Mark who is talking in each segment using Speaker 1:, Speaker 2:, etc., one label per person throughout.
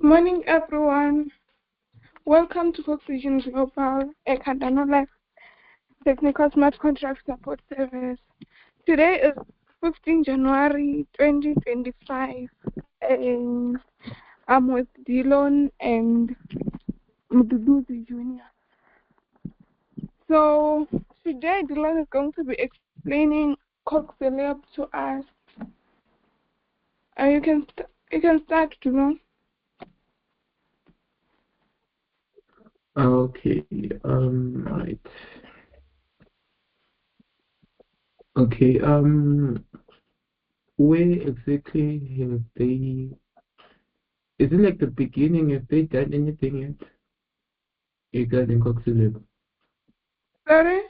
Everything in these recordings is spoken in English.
Speaker 1: Morning, everyone. Welcome to Coxygen Global, a Cardano Life Technical Smart Contract Support Service. Today is 15 January 2025, and I'm with Dylan and Mduduzi Jr. So, today Dylan is going to be explaining Coxylab to us. You can start, Dylan.
Speaker 2: Okay, right. Okay, where exactly have they, is it like the beginning? Have they done anything yet regarding Coxylab?
Speaker 1: Sorry?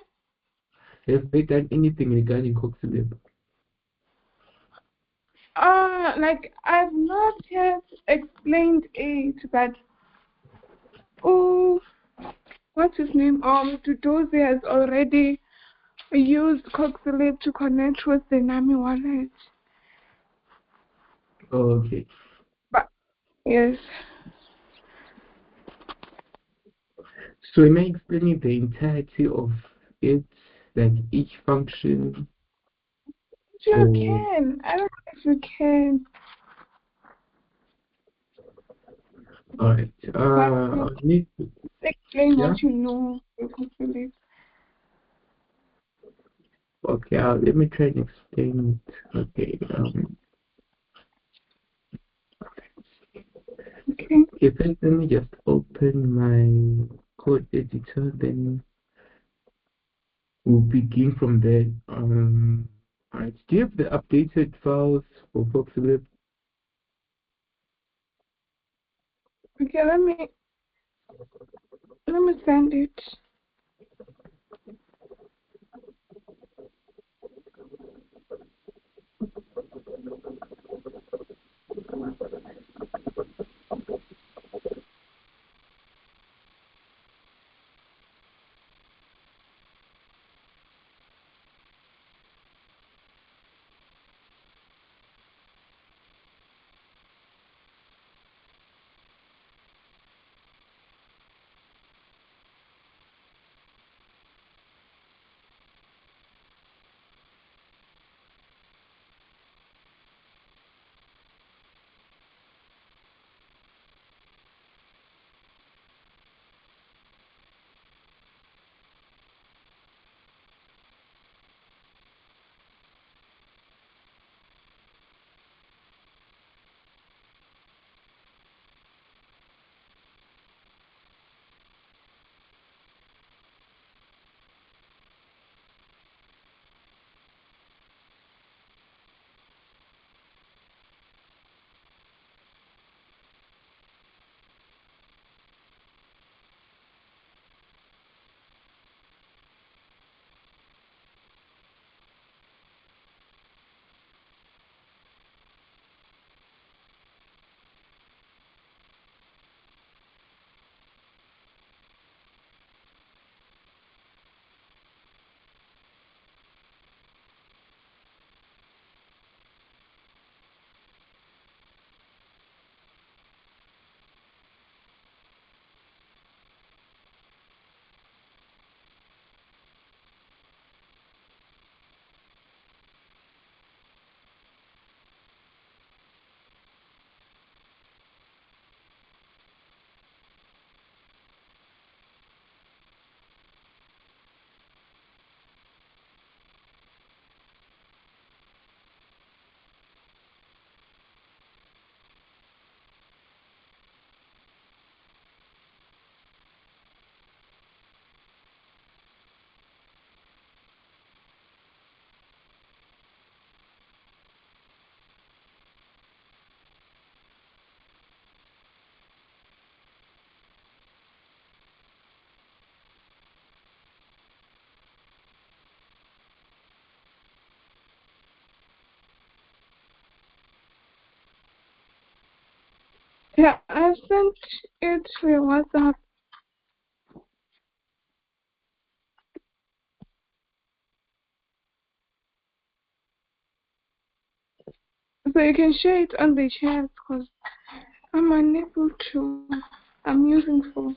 Speaker 2: Have they done anything regarding Coxylab?
Speaker 1: Like I've not yet explained it, but oh, what's his name? Tudozi has already used Coxylab to connect with the Nami wallet.
Speaker 2: Okay,
Speaker 1: But yes,
Speaker 2: so am I explaining the entirety of it, like each function,
Speaker 1: you
Speaker 2: or,
Speaker 1: can. I don't know if you can,
Speaker 2: alright,
Speaker 1: but
Speaker 2: I
Speaker 1: you
Speaker 2: need to,
Speaker 1: explain
Speaker 2: yeah,
Speaker 1: what you know with Coxylab.
Speaker 2: okay, let me try and explain it. Okay,
Speaker 1: Okay.
Speaker 2: okay, first let me just open my code editor, then we'll begin from there. Alright, do you have the updated files for Foxlib?
Speaker 1: Okay. Let me send it. Yeah, I sent it to your WhatsApp. So you can share it on the chat, because I'm unable to. I'm using for.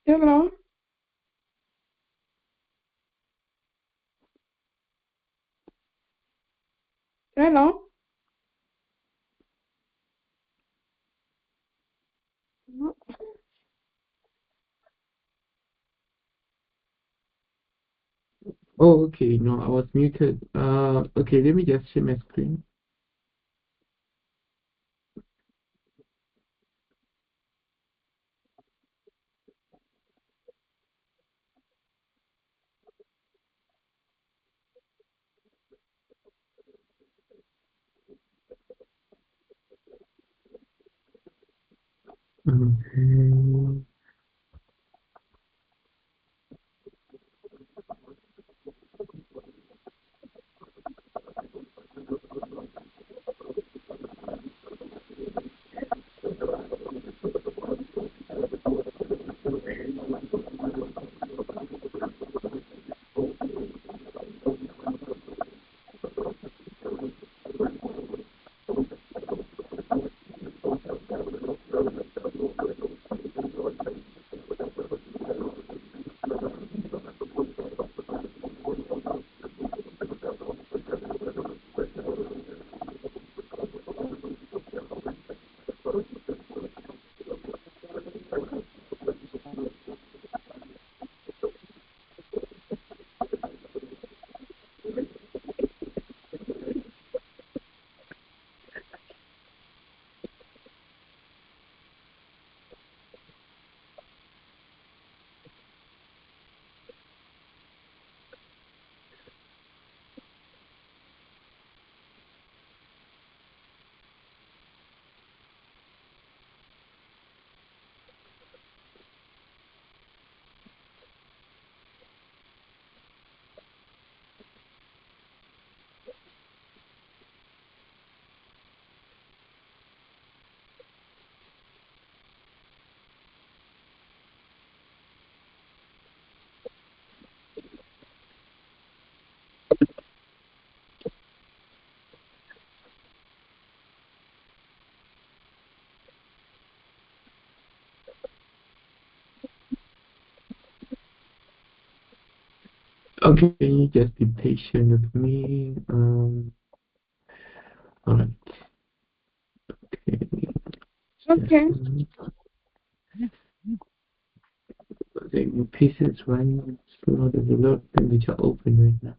Speaker 1: Hello? Hello?
Speaker 2: Oh, okay. No, I was muted. Okay, let me just share my screen. Okay. Okay, just be patient with me. All right. Okay. Just
Speaker 1: Okay.
Speaker 2: a minute. The pieces running slow. There's a lot of things which are open right now.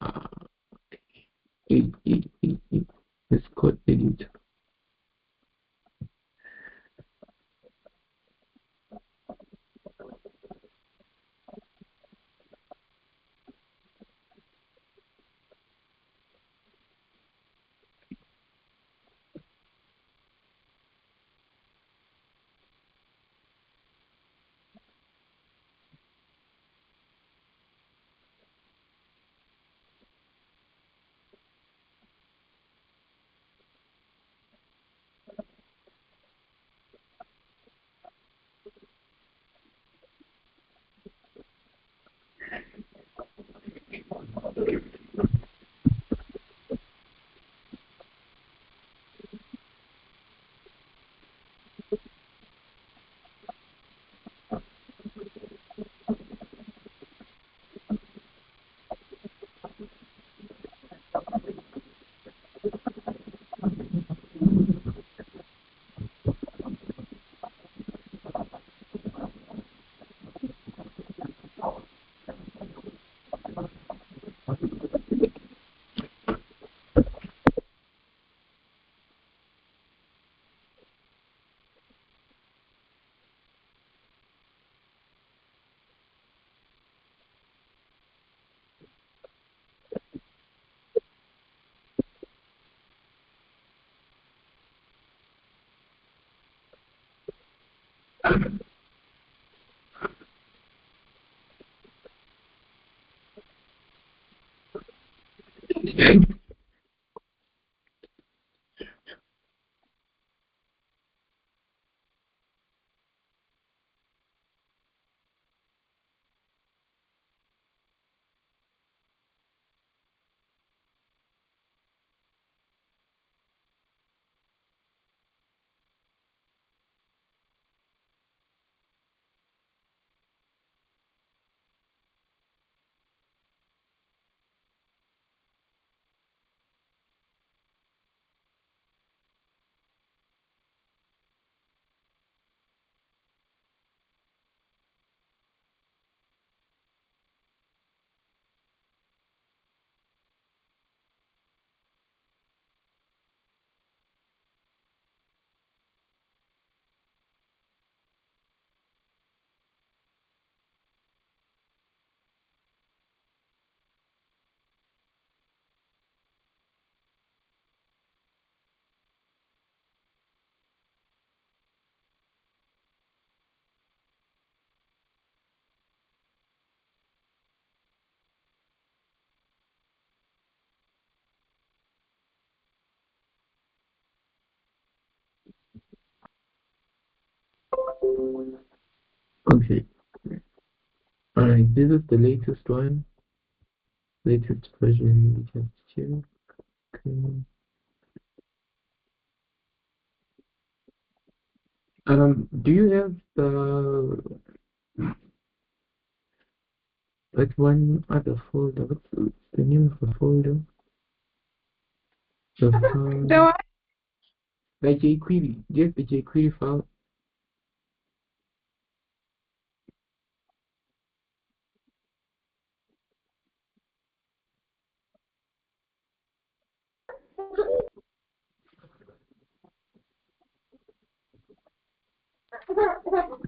Speaker 2: Uh, Let's code edit. Okay. Alright, this is the latest one. Latest version. Just check. Okay. Do you have that one other folder? What's the name of the folder? The
Speaker 1: The
Speaker 2: file.
Speaker 1: one,
Speaker 2: The jQuery. Just the jQuery file.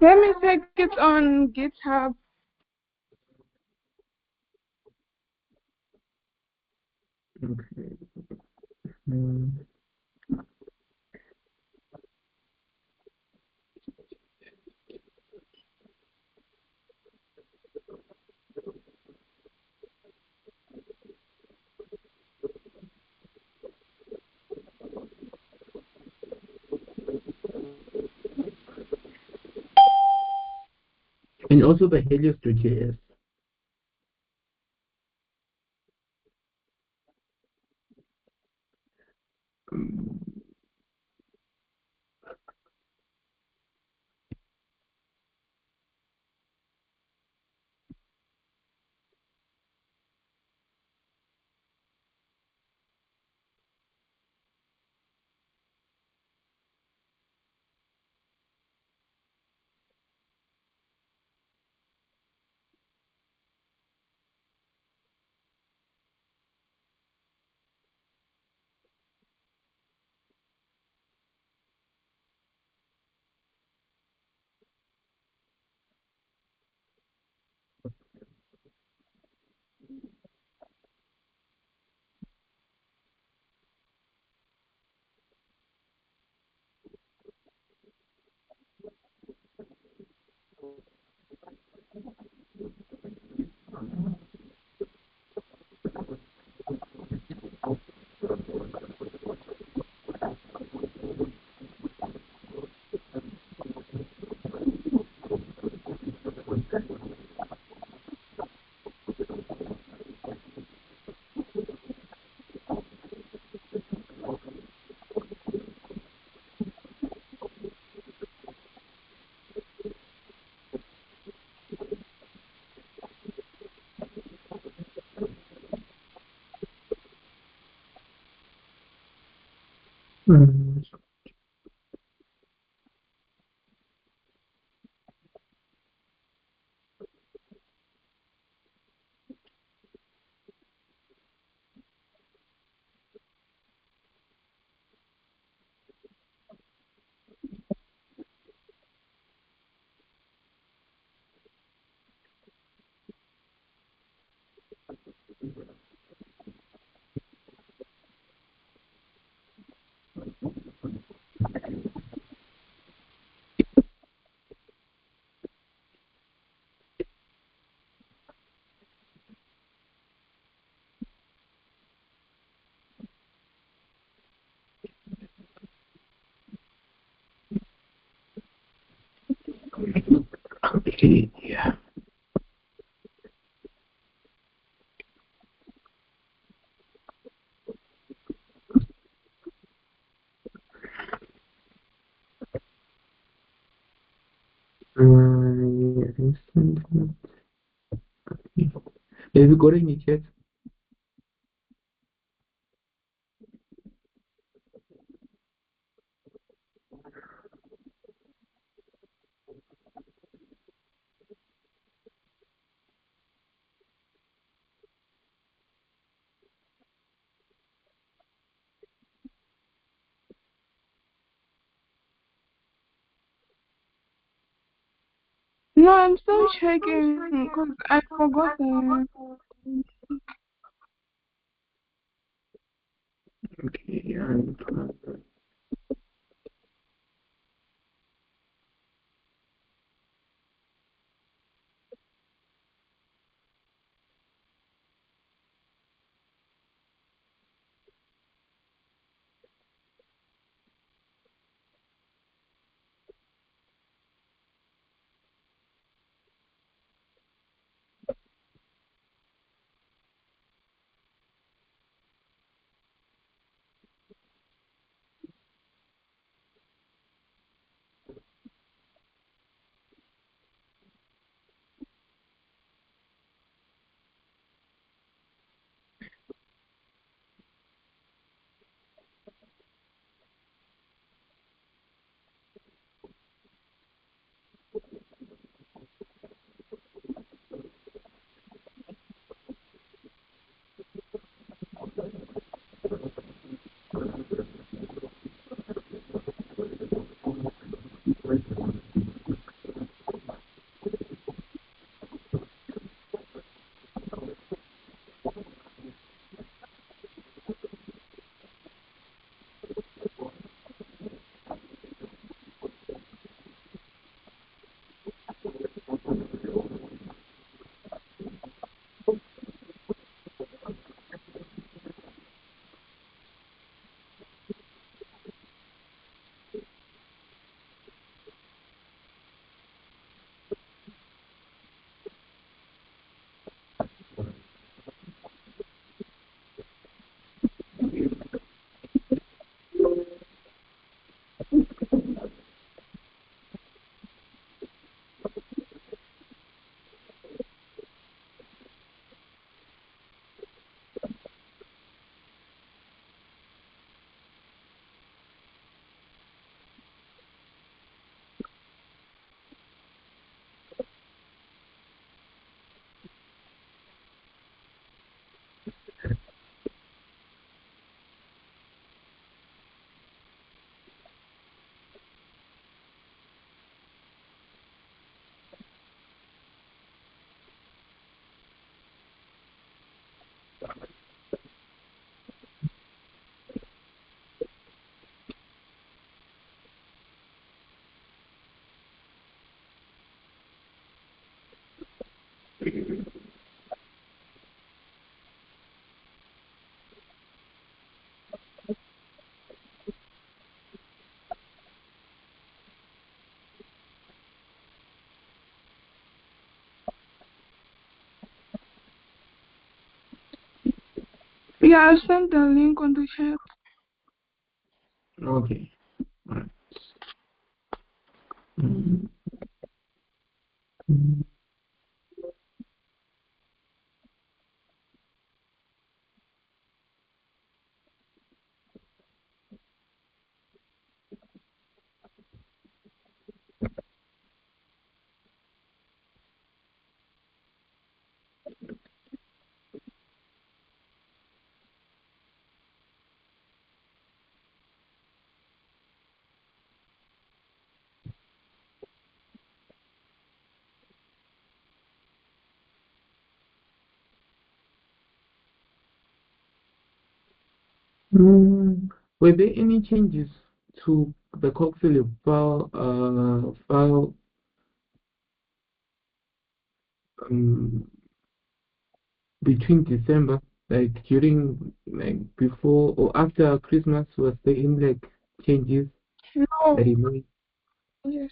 Speaker 1: let me check it on GitHub.
Speaker 2: Okay. Mm. And also the Helios.js. Mm. Mm. Okay, yeah. Recent. Have you got any chat?
Speaker 1: No, I'm still checking because I forgot the.
Speaker 2: Okay, yeah.
Speaker 1: Yeah, I sent the link on the chat.
Speaker 2: Okay. Alright. Mm, mm. Mm, were there any changes to the Coxygen file um, between December, like during, like before or after Christmas? Was there any like changes
Speaker 1: No,
Speaker 2: that he made?
Speaker 1: yes.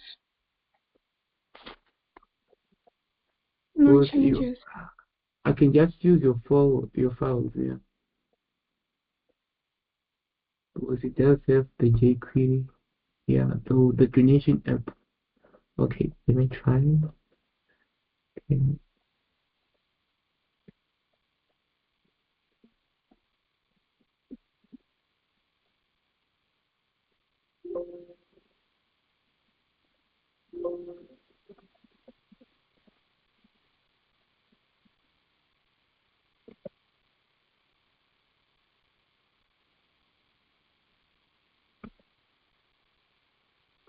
Speaker 1: No
Speaker 2: Because you,
Speaker 1: changes.
Speaker 2: I can just use your files, yeah. Because it does have the jQuery, yeah, the donation app. Okay, let me try.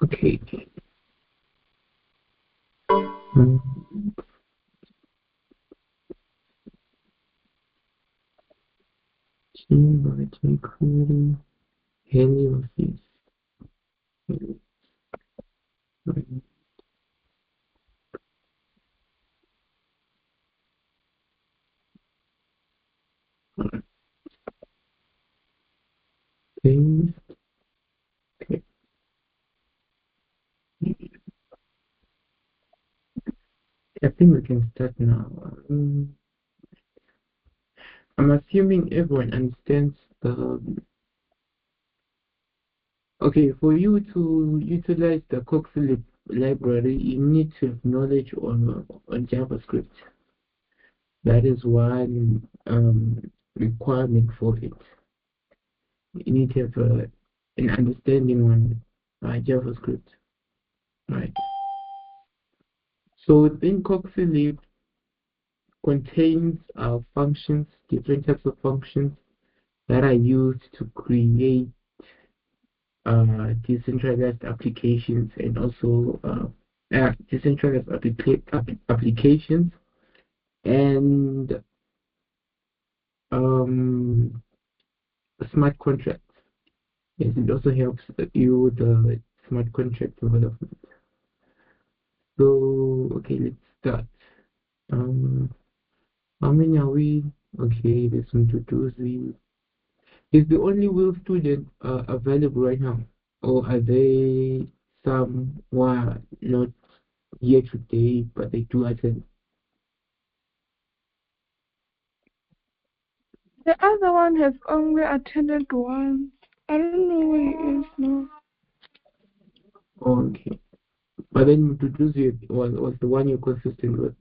Speaker 2: Okay, okay. Um, jQuery, Helios is things. Okay, I think we can start now. I'm assuming everyone understands the. Okay, for you to utilize the Coxygen library, you need to have knowledge on JavaScript. That is one requirement for it. You need to have an understanding on JavaScript, right? So within Coxygen contains functions, different types of functions that are used to create decentralized applications and also decentralized applications and um, smart contracts. Yes, it also helps you with the smart contract development. So, okay, let's start. Um, how many are we? Okay, let's introduce the. Is the only Will student available right now? Or are they some who are not here today, but they do attend?
Speaker 1: The other one has only attended once. I don't know where he is now.
Speaker 2: Okay. But then to do it was the one you're consistent with,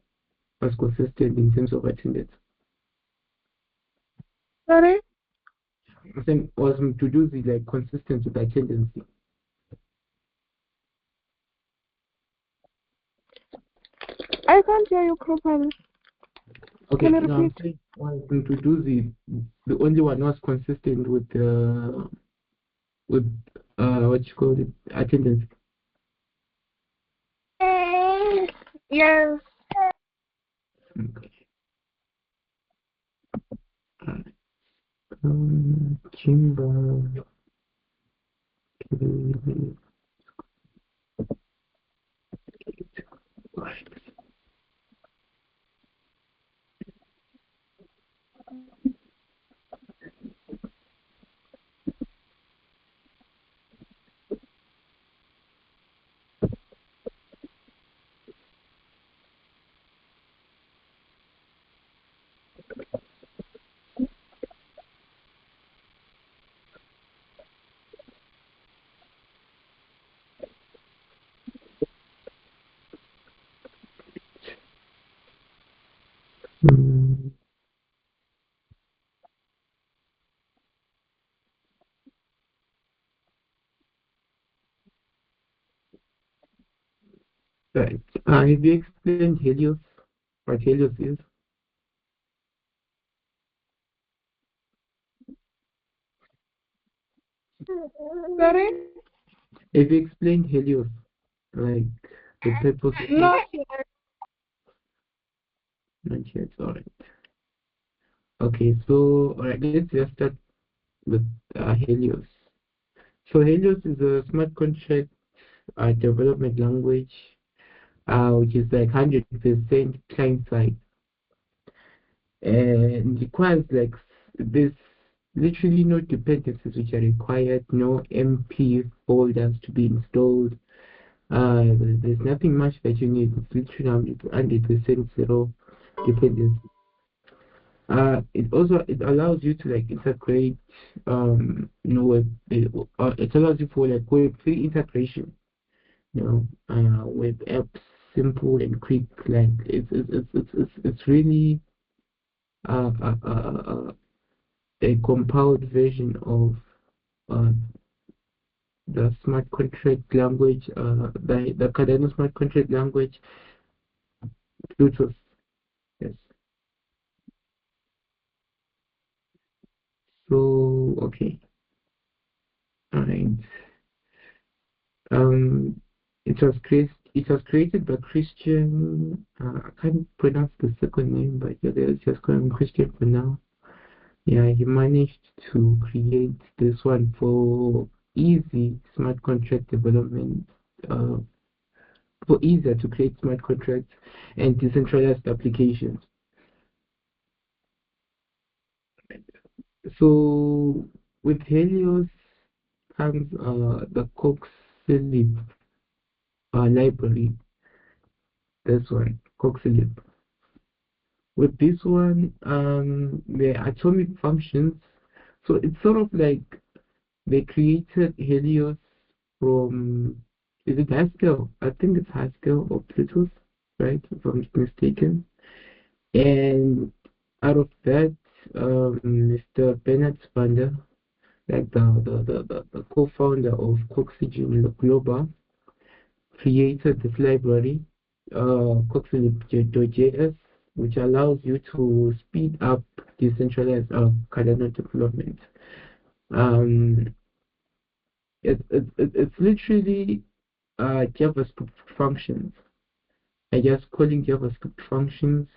Speaker 2: was consistent in terms of attendance.
Speaker 1: Sorry?
Speaker 2: Then was to do the like consistent with attendance.
Speaker 1: I can't hear you properly.
Speaker 2: Okay,
Speaker 1: Can you
Speaker 2: now I'm
Speaker 1: repeat?
Speaker 2: saying was to do the only one was consistent with what you call it attendance.
Speaker 1: Yes.
Speaker 2: Okay. Alright. Kimber. Right. Mm, right. Have you explained Helios? What Helios is?
Speaker 1: Sorry?
Speaker 2: Have you explained Helios? Like the purpose of it?
Speaker 1: Not yet.
Speaker 2: Not yet. Alright. Okay, so alright, let's just start with Helios. So Helios is a smart contract development language, which is like 100% client side, and requires like this literally no dependencies which are required, no MP folders to be installed, There's nothing much that you need. It's literally 100% zero dependency. It allows you to like integrate it allows you for like Web3 integration, web apps, simple and quick. Like it's really a compiled version of uh, the smart contract language, the Cardano smart contract language, Bluetooth. Yes. So okay, alright. Um, it was created by Christian. I can't pronounce the second name, but yeah, let's just call him Christian for now. Yeah, he managed to create this one for easy smart contract development, uh, for easier to create smart contracts and decentralized applications. So with Helios comes the Coxygen library. This one, Coxygen. With this one, the atomic functions. So it's sort of like they created Helios from, is it Haskell? I think it's Haskell or Bluetooth, right? If I'm not mistaken. And out of that, Mr. Bernard Spander, like the co-founder of Coxygen Global, created this library, Coxygen.js, which allows you to speed up decentralized Cardano development. Um, it's literally JavaScript functions. I just calling JavaScript functions.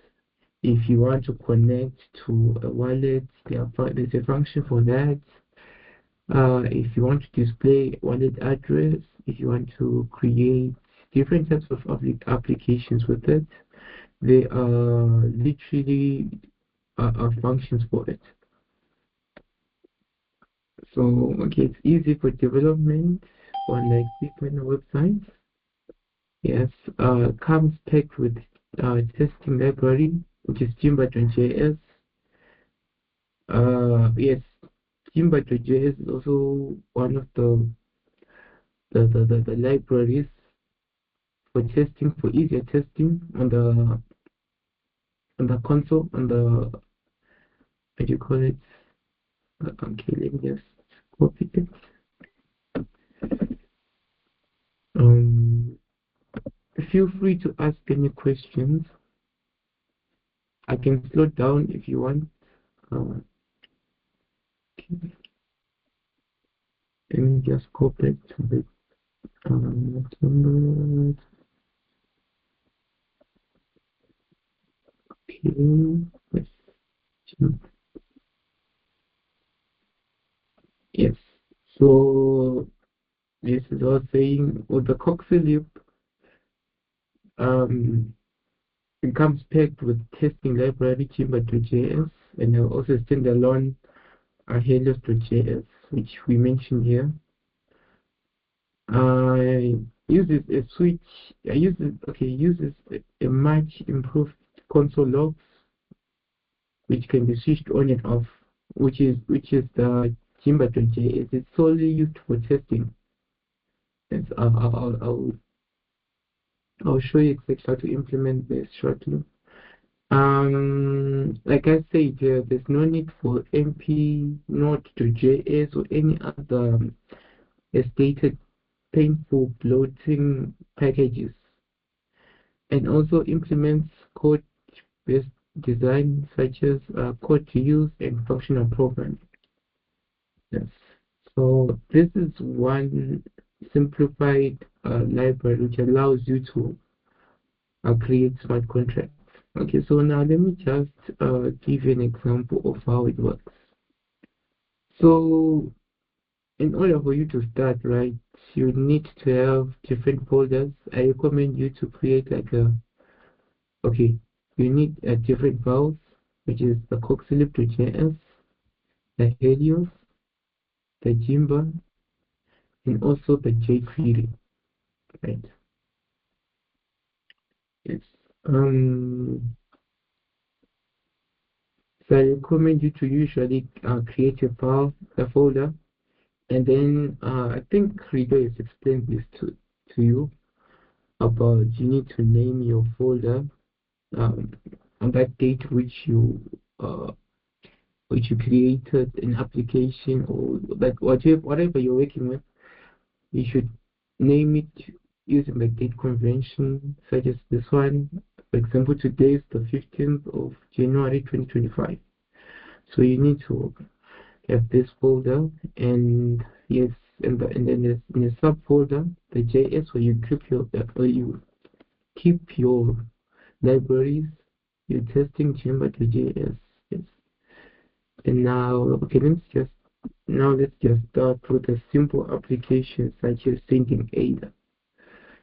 Speaker 2: If you want to connect to a wallet, there's a function for that. If you want to display wallet address, if you want to create different types of applications with it, there are literally functions for it. So, okay, it's easy for development on like different websites. Yes, comes packed with testing library, which is Jimba.js. Yes, Jimba.js is also one of the libraries for testing, for easier testing on the console, on the, what do you call it? Okay, let me just copy it. Um, Feel free to ask any questions. I can slow down if you want. Uh, okay, let me just go back to the number. Okay, yes, yes. So this is all saying with the Coxy loop, um, it comes packed with testing library Timber.js and also standalone Helios.js, which we mentioned here. I uses a switch. I uses okay uses a much improved console logs, which can be switched on and off, which is the Timber.js. It's solely used for testing. Yes, I'll show you exactly how to implement this shortly. Like I said, there's no need for MP Node.js or any other stated painful bloating packages, and also implements code-based design such as code to use and functional programming. Yes. So this is one simplified library which allows you to create smart contracts. Okay, so now let me just give you an example of how it works. So in order for you to start, right, you need to have different folders. I recommend you to create like a, okay, you need different files, which is the coxlib.js, the Helios, the Jimba, and also the jQuery, right? Um, so I recommend you to usually create a folder, and then I think Rido has explained this to you about you need to name your folder um, on that date uh, which you created an application or like whatever you're working with. You should name it using the date convention, such as this one. For example, today is the 15th of January 2025. So you need to have this folder, and yes, and then there's in a subfolder, the JS, where you keep your libraries, your testing chamber.js. Yes. And now, okay, let's just start with a simple application such as sending ADA.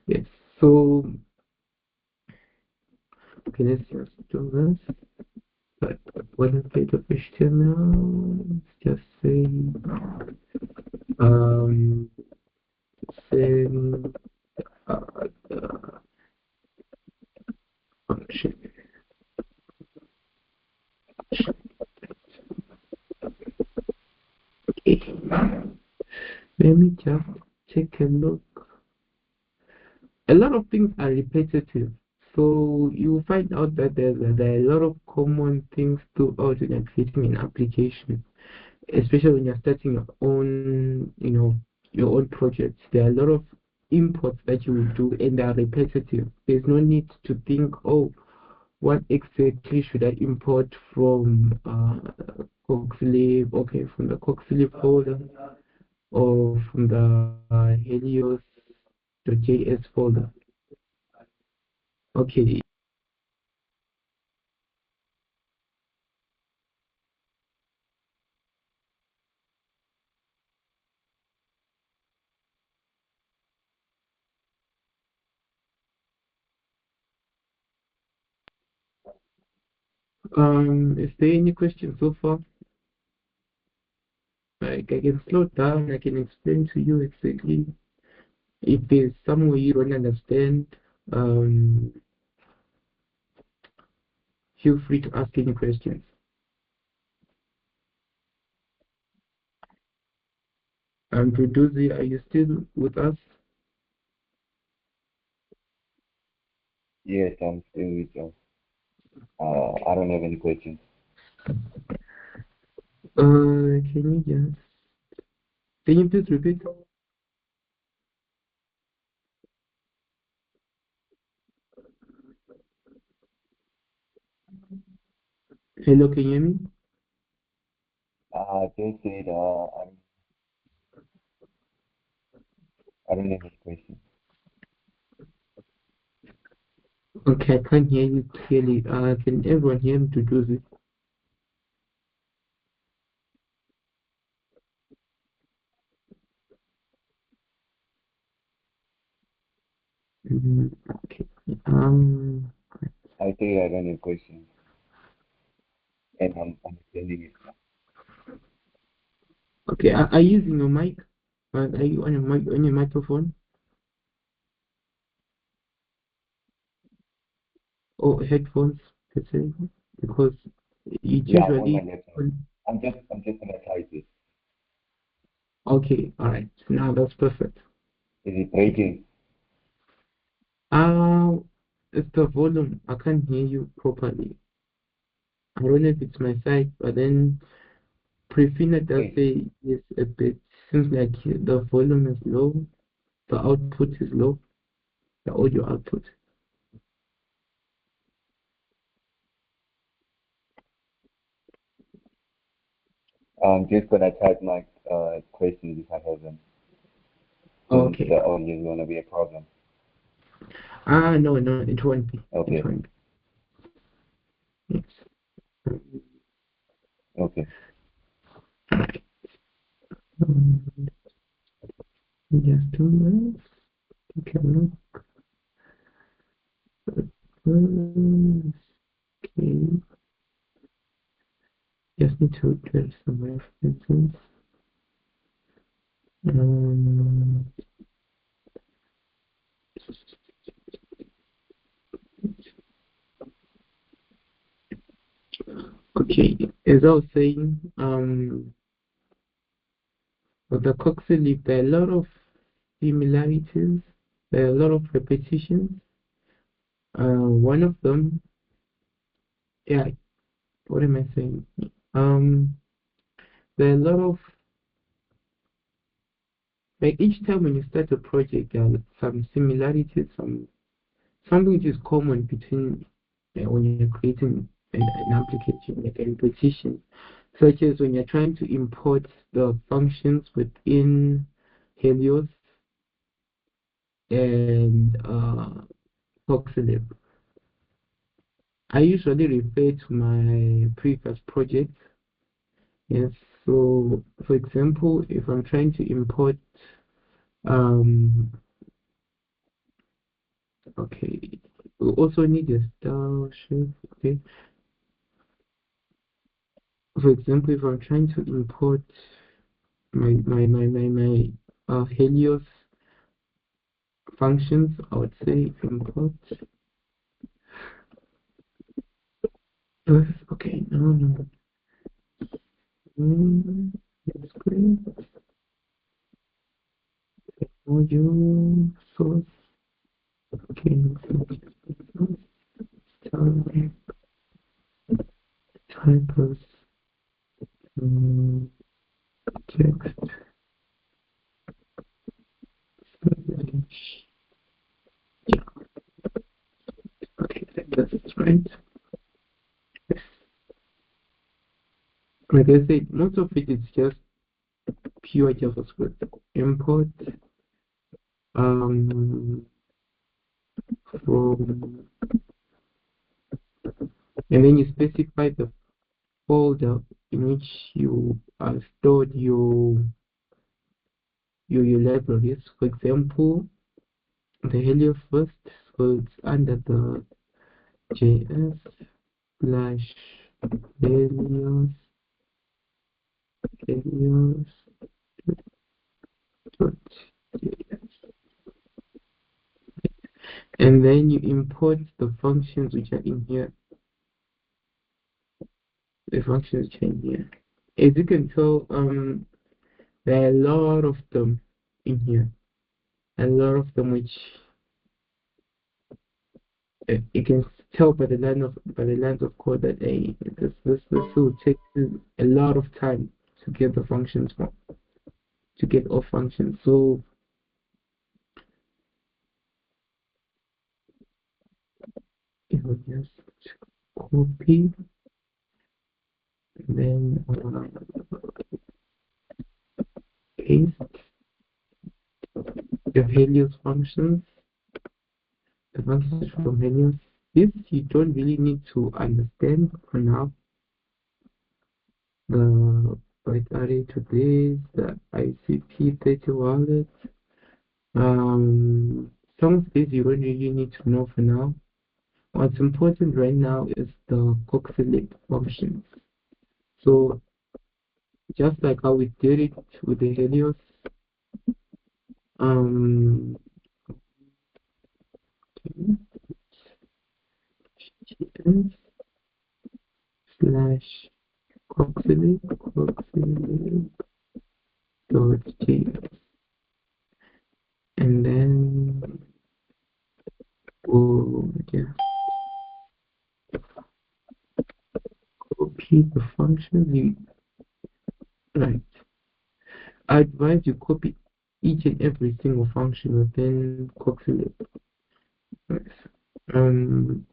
Speaker 2: Yes. So, okay, let's just do this. But one bit of HTML. Let's just say, um, send the function. Okay. Let me just take a look. A lot of things are repetitive. So you find out that there are a lot of common things throughout when you're creating an application, especially when you're starting your own project. There are a lot of imports that you will do and they are repetitive. There's no need to think, oh, what exactly should I import from Coxlib, okay, from the Coxlib folder or from the Helios.js folder. Okay. Is there any questions so far? Like I can slow down, I can explain to you exactly. If there's somewhere you don't understand, um, feel free to ask any questions. Producer, are you still with us?
Speaker 3: Yes, I'm still with you. I don't have any questions.
Speaker 2: Can you please repeat? Hello, can you hear me?
Speaker 3: I just said I don't have any questions.
Speaker 2: Okay, I can't hear you clearly. Can everyone hear me to do this? Okay. Um,
Speaker 3: I said I don't have questions, and I'm understanding it now.
Speaker 2: okay, are you using your mic? Are you on your microphone or headphones, per se? Because it
Speaker 3: Yeah, I'm on my
Speaker 2: usually.
Speaker 3: laptop. I'm just gonna type it.
Speaker 2: Okay, all right. Now that's perfect.
Speaker 3: Is it breaking?
Speaker 2: Uh, it's the volume. I can't hear you properly. I don't know if it's my side, but then Prefina does
Speaker 3: Wait,
Speaker 2: say it's a bit. Seems like the volume is low, the output is low, the audio output.
Speaker 3: I'm just gonna type my questions if I have them. Soon
Speaker 2: Okay.
Speaker 3: the audio is gonna be a problem.
Speaker 2: No, no, it won't be. It
Speaker 3: Okay,
Speaker 2: won't be. Yes.
Speaker 3: okay.
Speaker 2: All right. Um, just do this. Take a look. Okay. Just need to get some references. Um, as I was saying, with the Coxygen, there are a lot of similarities, there are a lot of repetitions. One of them, yeah, what am I saying? Um, there are a lot of, like each time when you start a project, there are some similarities, something which is common between when you're creating an application, like a repetition, such as when you're trying to import the functions within Helios and Coxygen. I usually refer to my previous projects. Yes, so for example, if I'm trying to import, um, okay, we also need a style shape. Okay, for example, if I'm trying to import my Helios functions, I would say import. Okay, no. That's great. Module source. Okay, source. Style typos. um, Text. Yeah, okay, that's right. Yes. Like I said, most of it is just pure JavaScript. Import um from, and then you specify the folder in which you stored your libraries. For example, the Helios first, so it's under the JS slash Helios Helios dot JS. And then you import the functions which are in here. The functions which are in here. As you can tell, there are a lot of them in here. A lot of them which you can tell by the lines of code that this will take a lot of time to get the functions from, to get all functions. So it will just copy, and then paste the Helios functions, the functions from Helios. This you don't really need to understand for now. The byte array to this, the ICP30 wallet. Some of these you don't really need to know for now. What's important right now is the Coxygen functions. So just like how we did it with the Helios, um, GS slash Coxygen dot JS, and then we'll just copy the functions. Right. I advise you copy each and every single function within Coxygen. Yes. Um,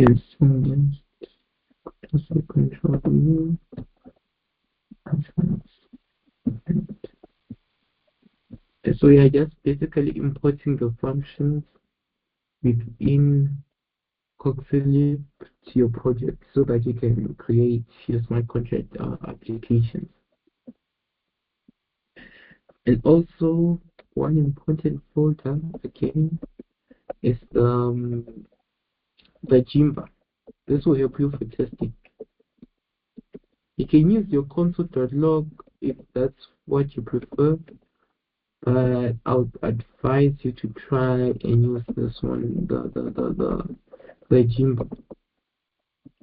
Speaker 2: yes, just control U. So we are just basically importing the functions within Coxygen. to your project so that you can create your smart contract applications. And also, one important folder again is the Jimba. This will help you for testing. You can use your console.log if that's what you prefer, but I would advise you to try and use this one, the Jimba.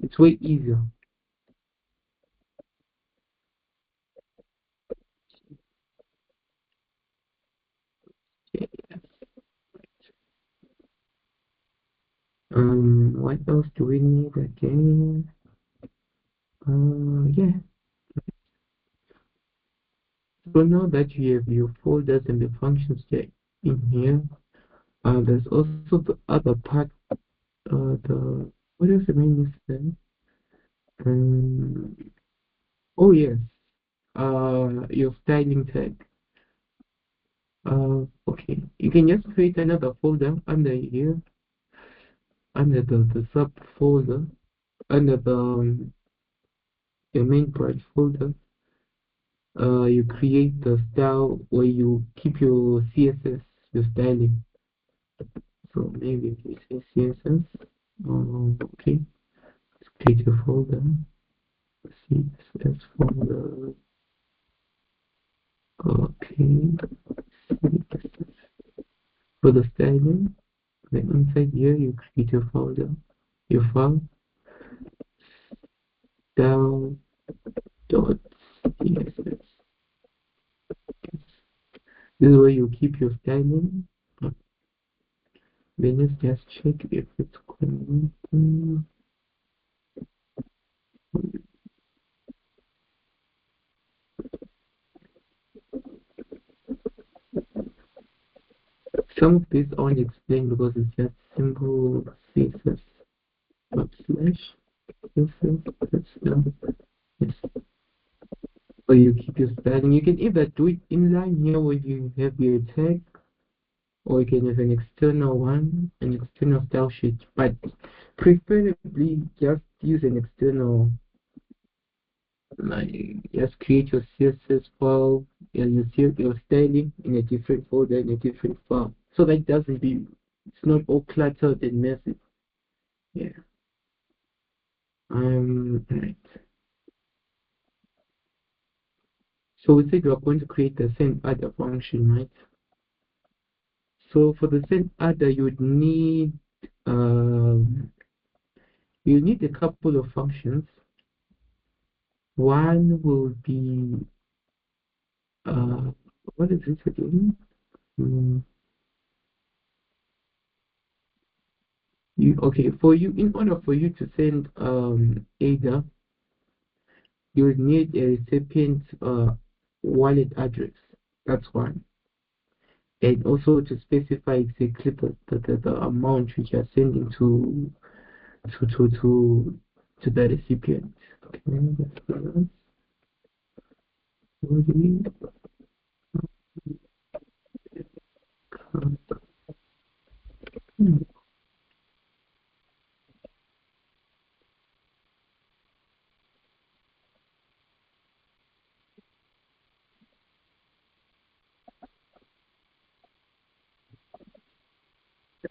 Speaker 2: It's way easier. Okay. What else do we need again? Yeah. So now that you have your folders and the functions there in here, there's also the other part, the what else am I missing? Um, oh yes, your styling tag. Okay, you can just create another folder under here, under the subfolder, under the main branch folder. You create the style where you keep your CSS, your styling. So maybe we say CSS. Okay, let's create a folder. CSS folder. Okay, CSS. For the styling, then inside here you create a folder, your file, style dot CSS. This is where you keep your styling. Then let's just check if it's connecting. Some of these aren't explained because it's just simple CSS backslash CSS. That's done. Yes. Or you keep your styling. You can either do it inline here where you have your tag, or you can have an external one, an external style sheet. But preferably just use an external, like just create your CSS file and you see your styling in a different folder in a different file. So that it doesn't be, it's not all cluttered and messy. Yeah. Right. So we said we are going to create the send other function, right? So for the send other, um, you need a couple of functions. One will be uh, what is it again? Mm, okay, for you, in order for you to send ADA, you would need a recipient wallet address. That's one. And also to specify exactly the amount which you are sending to to to to the recipient. Okay,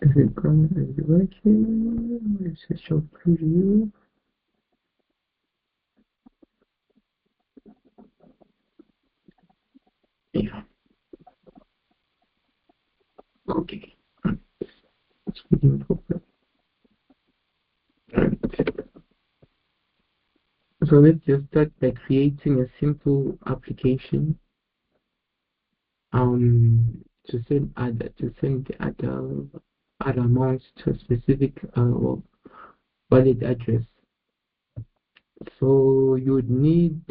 Speaker 2: is it working? Let's just show preview. Yeah. Okay. It's working properly. Right. So let's just start by creating a simple application to send the other amounts to a specific wallet address. So you would need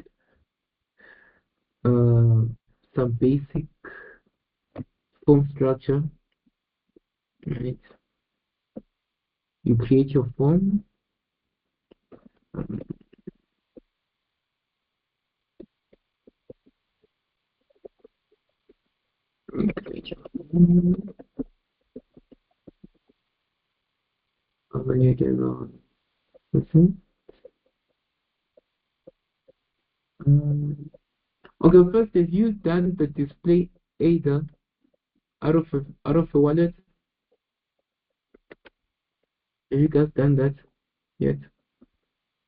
Speaker 2: some basic form structure, right? You create your form. Um, you create your form. Over here, present. Um, okay, first, have you done the display either out of a wallet? Have you guys done that yet?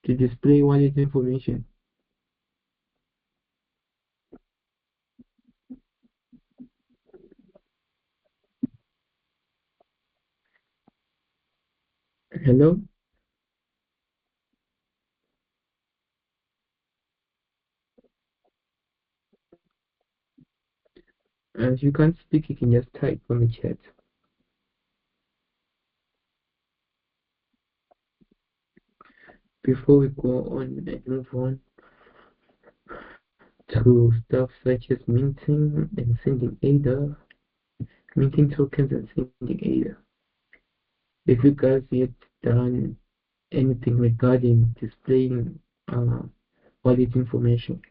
Speaker 2: To display wallet information. Hello? If you can't speak, you can just type on the chat. Before we go on and move on to stuff such as minting and sending ADA, minting tokens and sending ADA. If you guys yet done anything regarding displaying wallet information.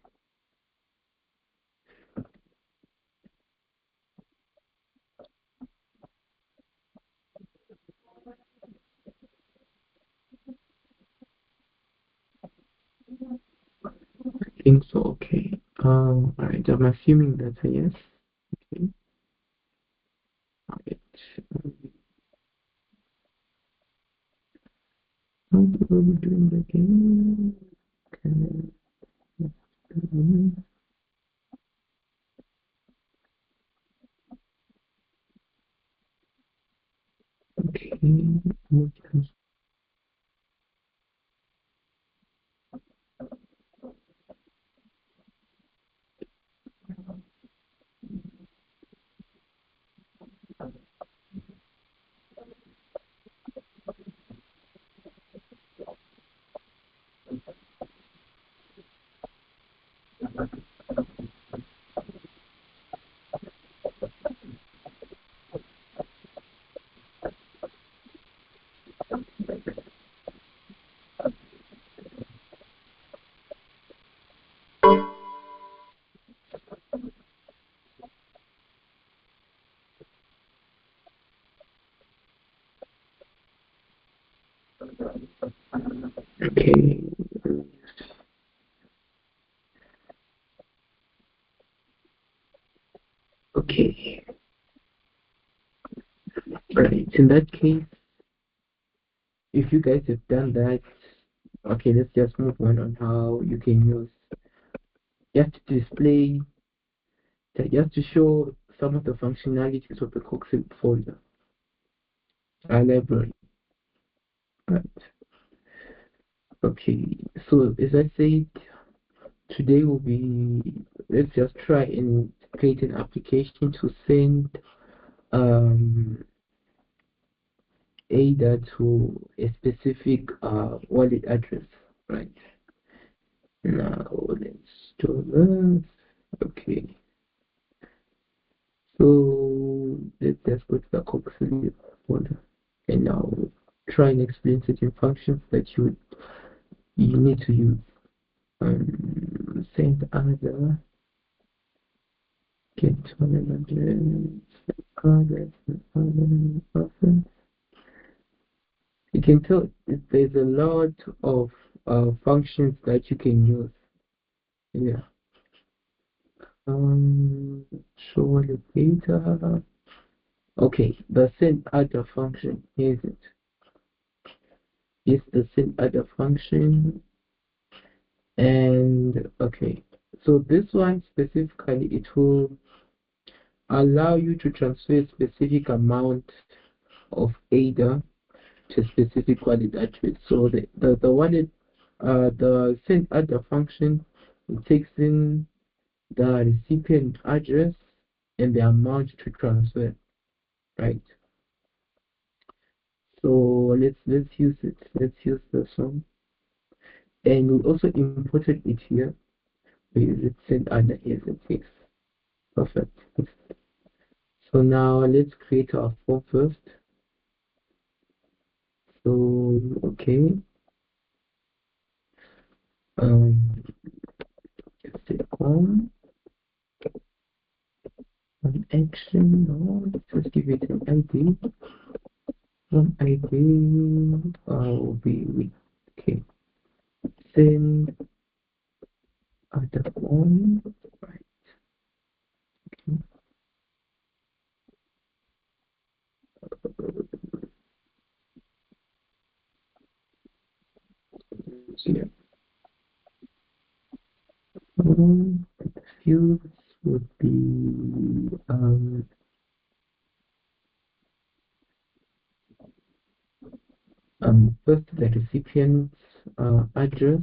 Speaker 2: I think so, okay. Alright, I'm assuming that's a yes. Okay. Alright. How do we doing again? Okay. Okay. Okay. Okay. Right. In that case, if you guys have done that, okay, let's just move on how you can use just to display, just to show some of the functionalities of the Coxygen folder, our library. Right. Okay. So as I said, today will be, let's just try and create an application to send ADA to a specific wallet address. Right. Now let's do this. Okay. So let's just go to the Coxygen folder and now try and explain certain functions that you need to use. Send other, get wallet address, other. You can tell there's a lot of functions that you can use. Yeah. Show wallet data. Okay, the send other function. Here's it. Is the send other function, and okay, so this one specifically, it will allow you to transfer a specific amount of ADA to a specific wallet address. So the wallet, the send other function, it takes in the recipient address and the amount to transfer, right? So let's use it. Let's use this one, and we also imported it here. We use it send other. Here's it. Yes, perfect. So now let's create our form first. So okay, um, let's take on an action. No, let's just give it an ID. One ID will be with. Okay, send other form. Right. Yeah. The fields would be first the recipient's address,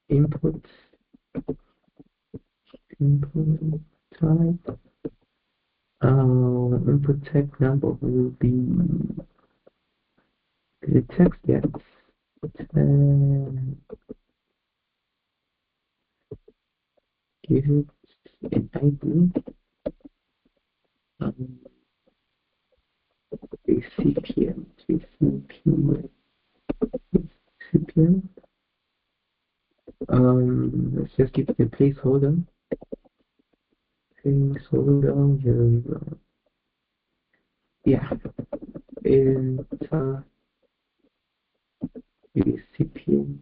Speaker 2: input, input type, input type number will be the text that's give it an ID, um, recipient, recipient, recipient. Let's just give it a placeholder. Placeholder, here we go. Yeah, enter recipient,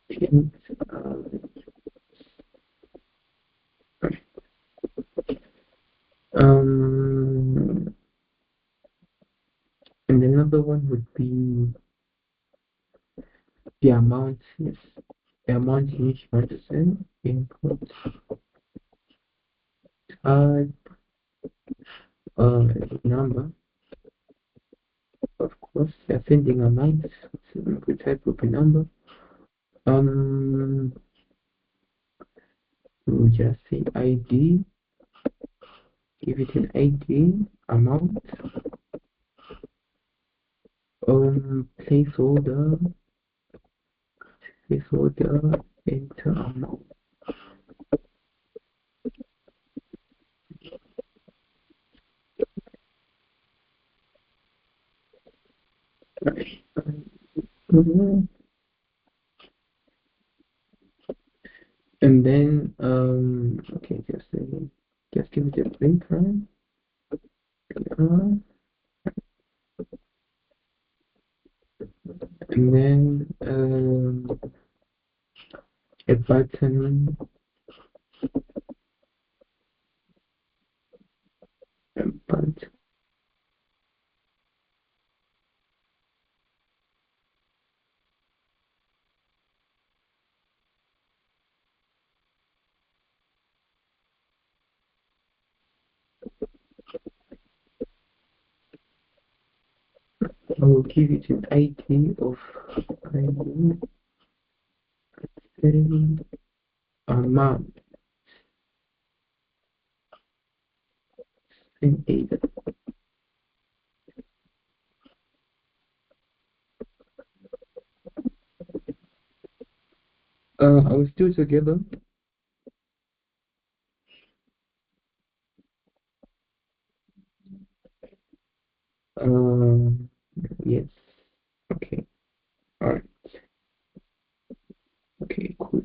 Speaker 2: recipient, um, and another one would be the amount, yes, the amount in which you want to send, input, type, number, of course, you're sending amount, so input type will be number, we'll just say ID, give it an ID, amount, placeholder, placeholder, enter amount. Right. And then okay, just give it a break, right? And then a button, a button. I will give it an ID of ID and amount and 8. Are we still together? Yes. Okay. All right. Okay. Cool.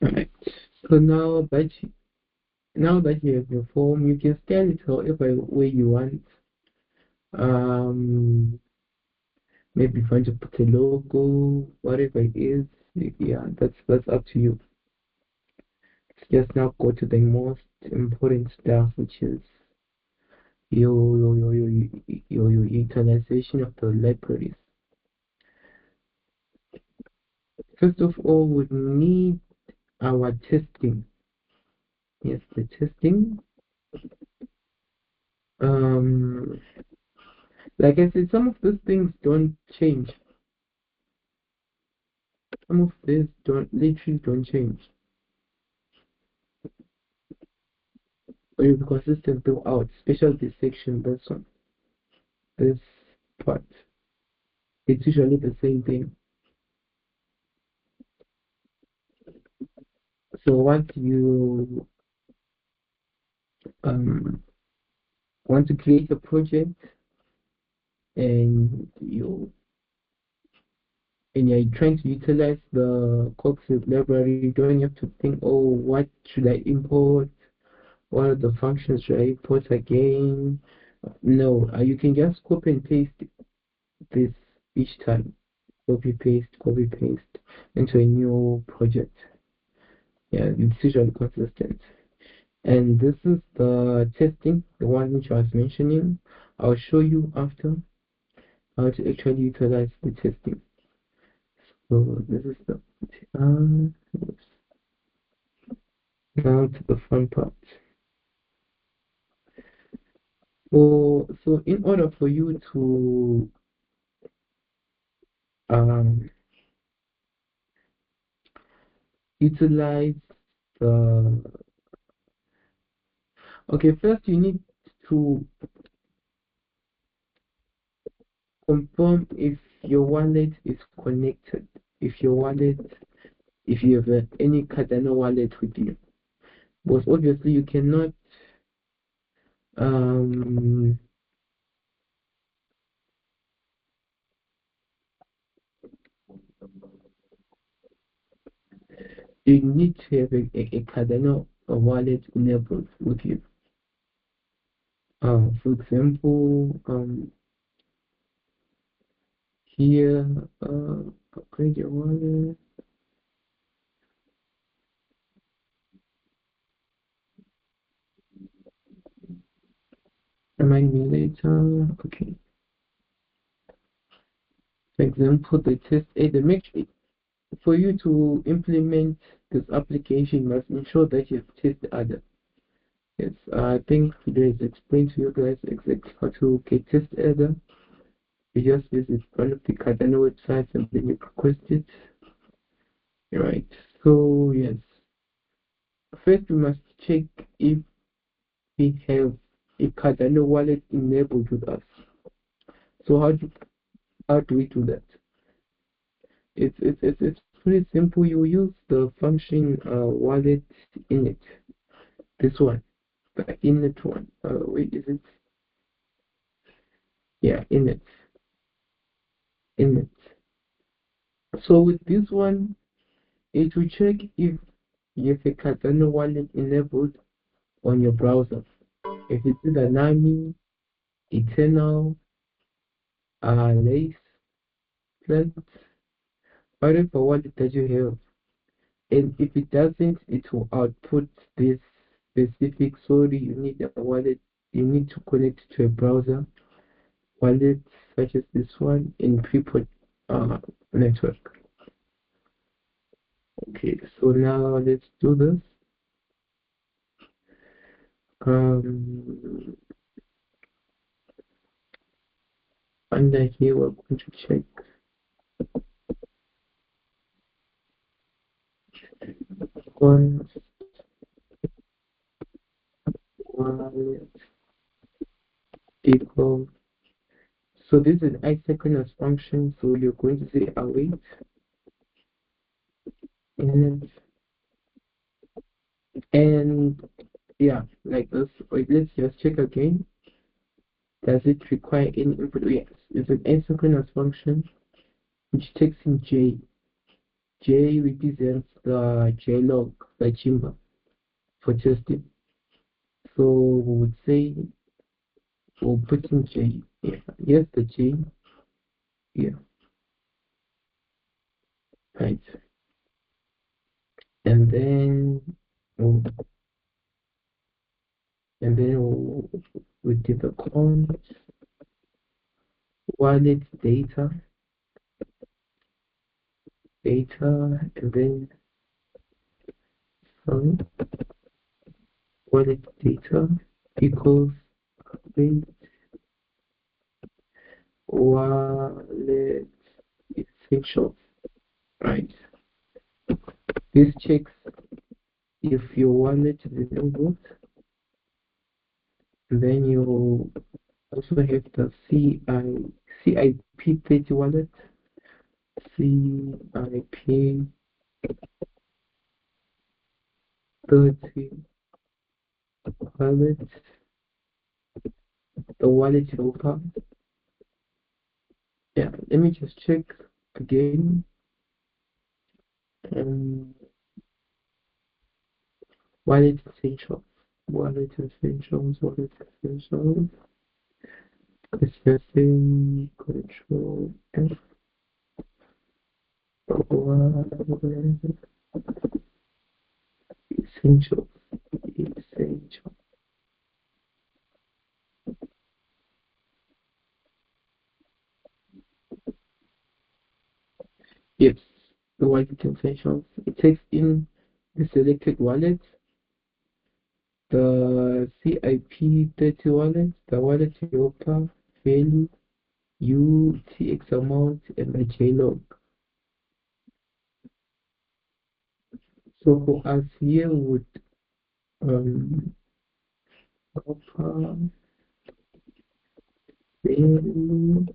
Speaker 2: All right. So now that you have your form, you can style it however way you want. Um, maybe if you want to put a logo, whatever it is, yeah, that's up to you. Let's just now go to the most important stuff, which is your utilization of the libraries. First of all, we need our testing. Yes, the testing. Um, like I said, some of those things don't change. Some of these don't change. But you'll be consistent throughout, especially this section, this one, this part. It's usually the same thing. So once you want to create a project and you're trying to utilize the Coxygen library, you don't have to think, oh, what should I import? What are the functions should I import again? No, you can just copy and paste this each time. Copy paste into a new project. Yeah, it's usually consistent. And this is the testing, the one which I was mentioning. I'll show you after how to actually utilize the testing. So this is the oops. Now to the fun part. So in order for you to um, utilize the okay, first you need to confirm if your wallet is connected. If you have any Cardano wallet with you, because obviously you cannot um you need to have a Cardano wallet enabled with you. For example, here, upgrade your wallet. Remind me later. Okay. For example, the test the make for you to implement this application, you must ensure that you have tested other. Yes, I think today is explained to you guys exactly how to get test adder. You just visit one of the Cardano websites and then you request it. Right. So yes, first we must check if we have a Cardano wallet enabled with us. So how do we do that? It's pretty simple. You use the function wallet init. This one, the init one. Wait, is it? Yeah, init. So with this one, it will check if you have a Cardano wallet enabled on your browser. If it's either Nami, Eternal, Lace, Plant, whatever wallet that you have. And if it doesn't, it will output this specific, sorry, you need a wallet, you need to connect to a browser wallet such as this one in Preport network. Okay, so now let's do this. Um, Under here, we're going to check one wallet equal. So this is an asynchronous function, so you're going to say await and and yeah, like this. Wait, let's just check again. Does it require any input? Yes, it's an asynchronous function which takes in J. J represents the JLog, the chamber for testing. So we would say we'll put in J. Yeah, yes, the J. Yeah, right. And then we'll, we do the count, wallet data, and then sorry, wallet data equals update wallet essentials, right? This checks if your wallet is enabled, and then you also have the CIP30 wallet, CIP30 wallet, the wallet helper. Yeah, let me just check again. Um, wallet essentials, wallet essentials. Let's just say control F or essentials. Essential. Yes, the wallet essentials. It takes in the selected wallet, the CIP30 wallet, the wallet helper, value, UTX amount, and the JLog. So for us here would um helper, value,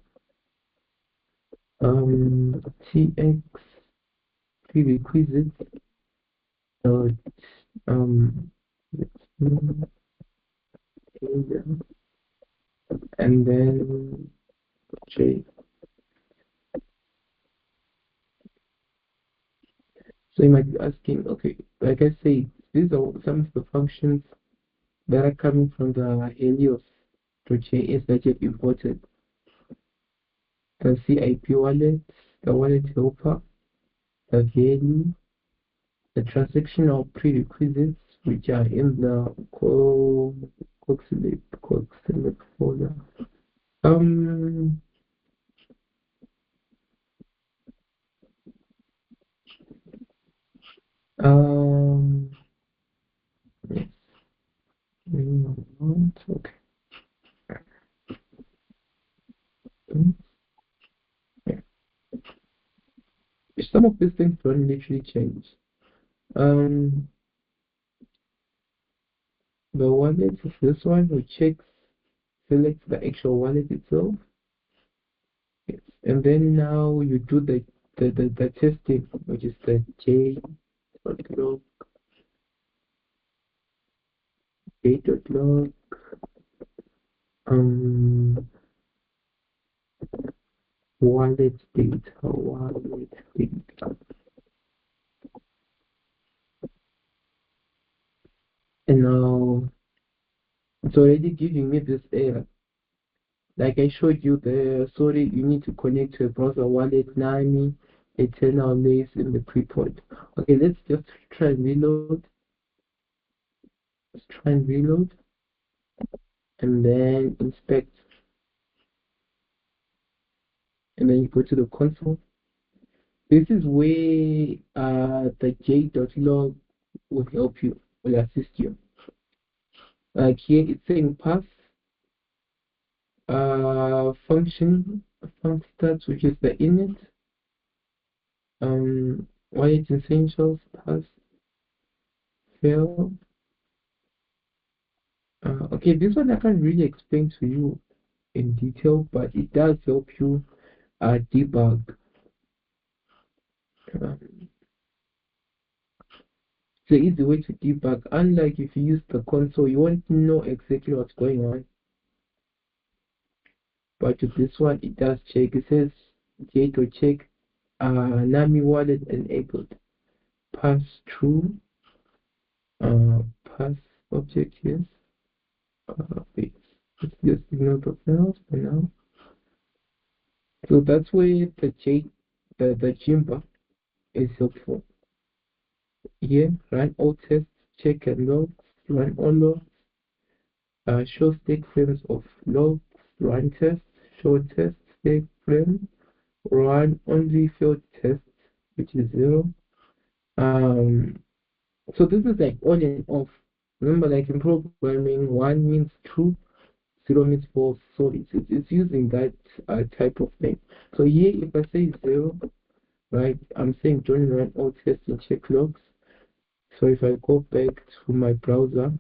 Speaker 2: TX prerequisites dot let's see, and then J. So you might be asking, okay, like I say, these are some of the functions that are coming from the Helios.js that you've imported. The CIP wallet, the wallet helper, the value, the transactional prerequisites, which are in the Coxygen folder. Um, um, yes, okay. Mm, yeah. Some of these things don't literally change. Um, the wallet is this one who checks, selects the actual wallet itself. Yes. And then now you do the testing, which is the J.log, J.log, um, wallet data. And now it's already giving me this error. Like I showed you there, sorry, you need to connect to a browser wallet, NAMI, eternal lace in the pre-pod. Okay, let's just try and reload. Let's try and reload and then inspect. And then you go to the console. This is where the j.log will help you, will assist you. Like here it's saying path function stats, which is the init, wallet essentials, path, fail. Okay, this one I can't really explain to you in detail, but it does help you debug. Um, it's an easy way to debug. Unlike if you use the console, you won't know exactly what's going on. But with this one, it does check. It says J to check NAMI wallet enabled. Pass through pass object, yes. Wait, let's just ignore the files for now. So that's where the Jimba is helpful. Here, run all tests, check and logs, run all logs, show stake frames of logs, run tests, show test stake frame, run only failed tests, which is 0. Um, so this is like on and off. Remember, like in programming, 1 means true, 0 means false. So it's using that type of thing. So here, if I say 0, right, I'm saying don't run all tests and check logs. So if I go back to my browser,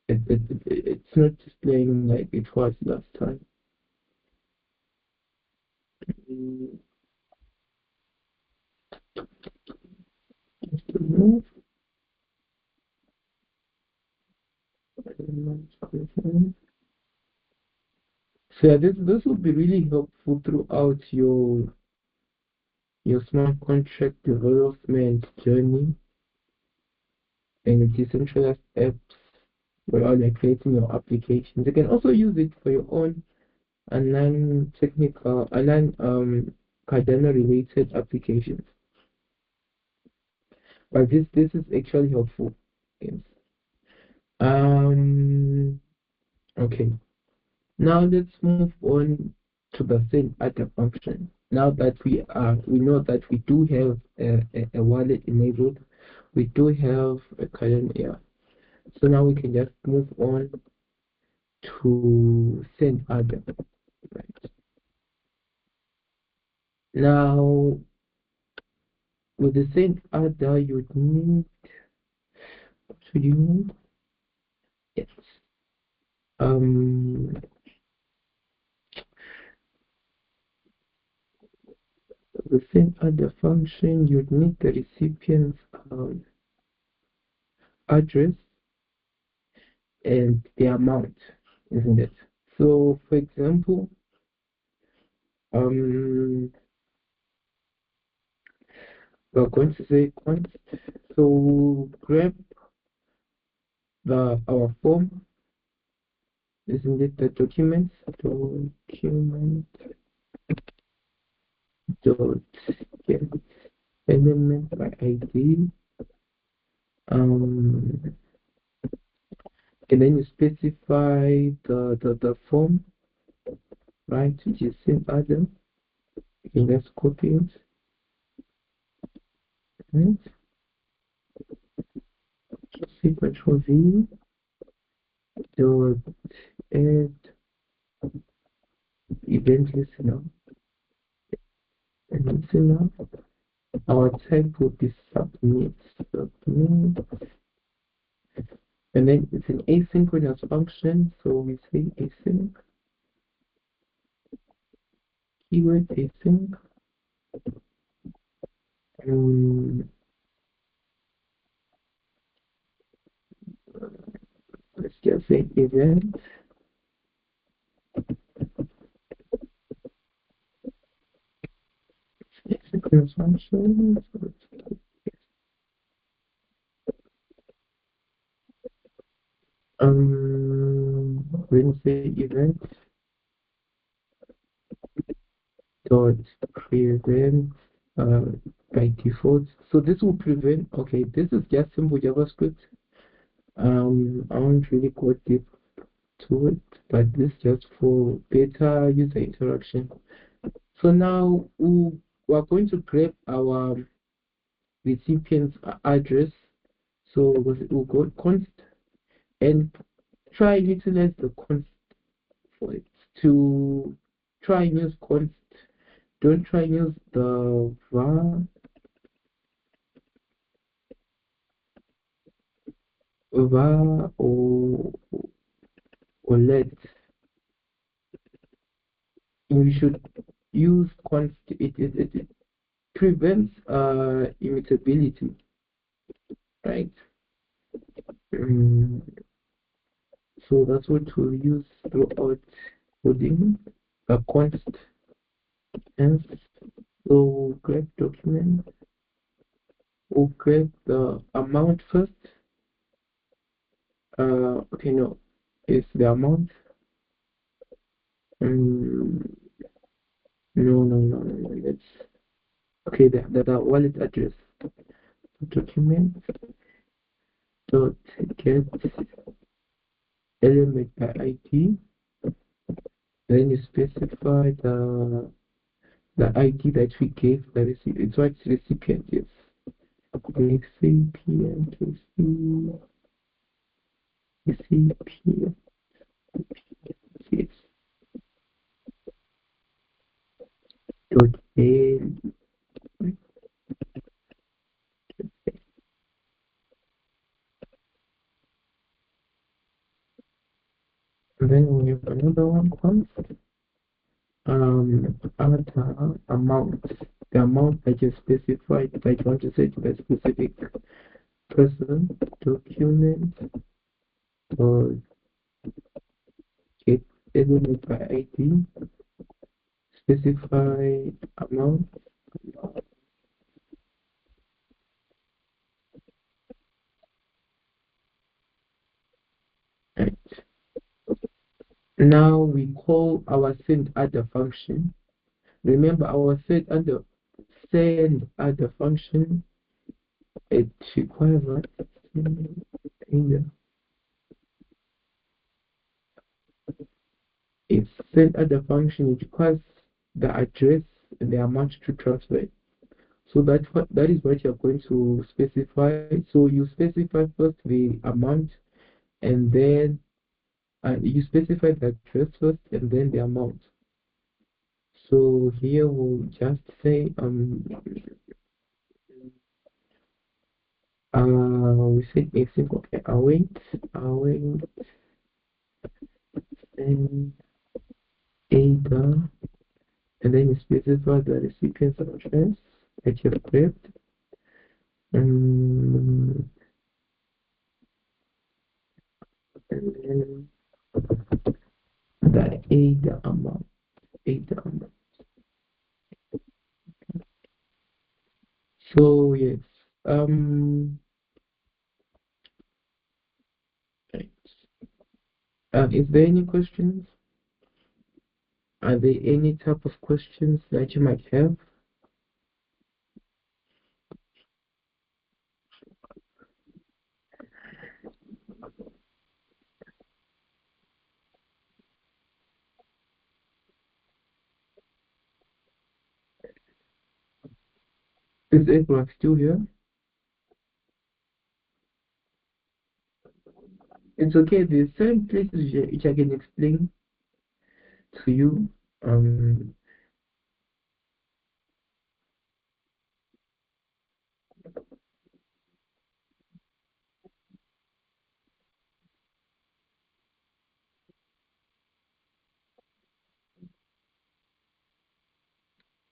Speaker 2: it's not displaying like it was last time. Mm, just remove. So yeah, this will be really helpful throughout your smart contract development journey and your decentralized apps. while you're creating your applications. You can also use it for your own and non-technical and non Cardano related applications. But this is actually helpful. Yes. Um okay. Now let's move on to the same other function. Now that we know that we do have a wallet enabled, we do have a current yeah. So now we can just move on to send other. Right. Now with the send other you need what should you need? Yes. Um the send other function you need the recipient's address and the amount, isn't it? So, for example, um, we're going to say const. So, grab the our form, isn't it? The document dot get element by ID. Um, and then you specify the form, right? Which is same Adam. You can just copy it, right? C Control V dot add event listener and listener. Our type would be submit, and then it's an asynchronous function, so we say async, keyword async, um, let's just say event, asynchronous function, so when we say event dot prevent uh, by default, so this will prevent, okay, this is just simple JavaScript. I won't really go deep to it, but this just for better user interaction. So now we are going to grab our recipient's address. So we'll go const and try and utilize the const for it. To try and use const, don't try and use the var or let. You should use const. It prevents immutability, right? Mm, so that's what we'll use throughout coding a const. And so grab document, we'll grab the amount first. Okay, no, it's the amount. Um, no. Let's okay. The wallet address document dot get element by ID. Then you specify the ID that we gave the recipient. It's what recipient is. Recipient, recipient, yes. Dot L. And then we have another one const avatar amount. The amount that you specified that you want to say to the specific person, document or get element by ID, specify amount. Now we call our send other function. Remember our send other function, it requires what? In If send other function, it requires the address and the amount to transfer. So that is what you're going to specify. So you specify first the amount, and then you specify the address first and then the amount. So here we'll just say we say a simple, okay, await and Ada, and then you specify the recipient's address that you've grabbed. um, and then the Ada amount. So yes, right. Is there any questions? Are there any type of questions that you might have? Is everyone still here? It's okay. There's certain places which I can explain to you. Um,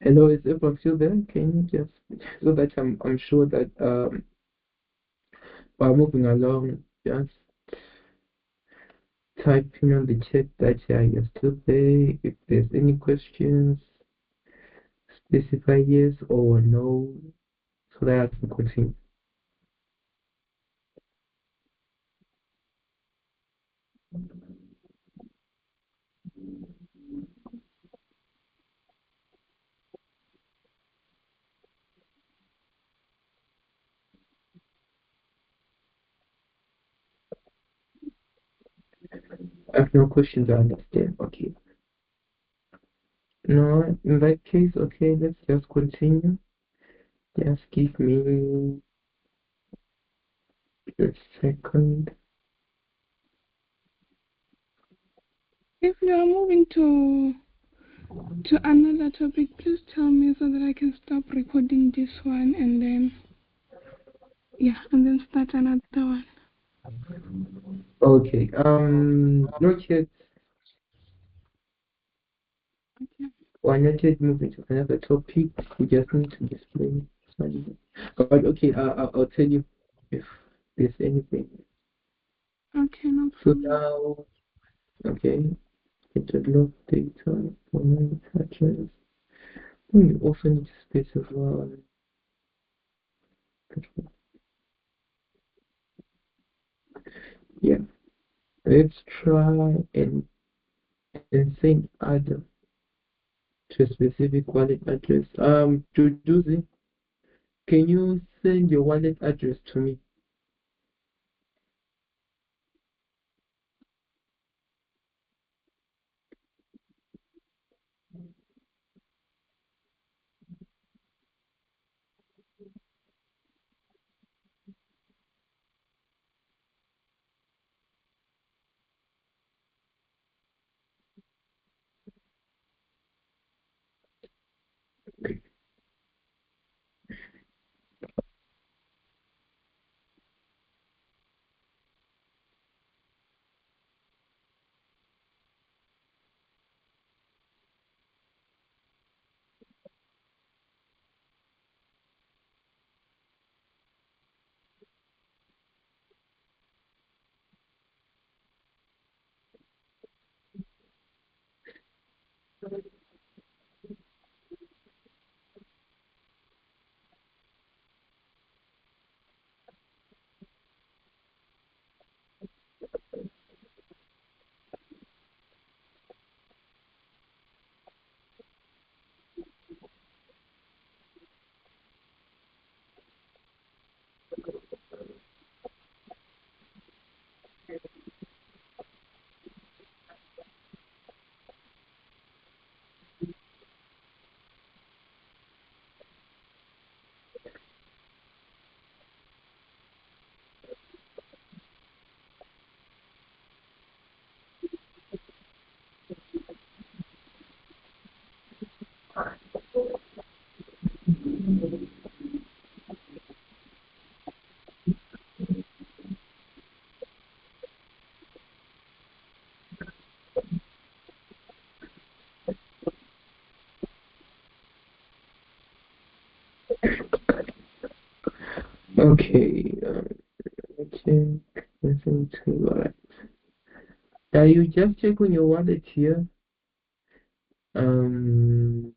Speaker 2: Hello, is everyone still there? Can you just so that I'm sure that while moving along, just typing on the chat that yeah, you're still there. If there's any questions, specify yes or no so that I can continue. I have no questions, I understand. Okay. No, in that case, okay, let's just continue. Just give me a second.
Speaker 1: If you are moving to another topic, please tell me so that I can stop recording this one and then start another one.
Speaker 2: Okay, not yet.
Speaker 1: Okay.
Speaker 2: Why not yet moving to another topic? We just need to display something. But okay, I'll tell you if there's anything.
Speaker 1: Okay, no
Speaker 2: So
Speaker 1: problem.
Speaker 2: now, okay, interlock data for manufacturers. We also need to specify. Yeah, let's try and send other to a specific wallet address. Jujuzi, can you send your wallet address to me? Okay, check. Listen to what? You just check on your wallet here. Um,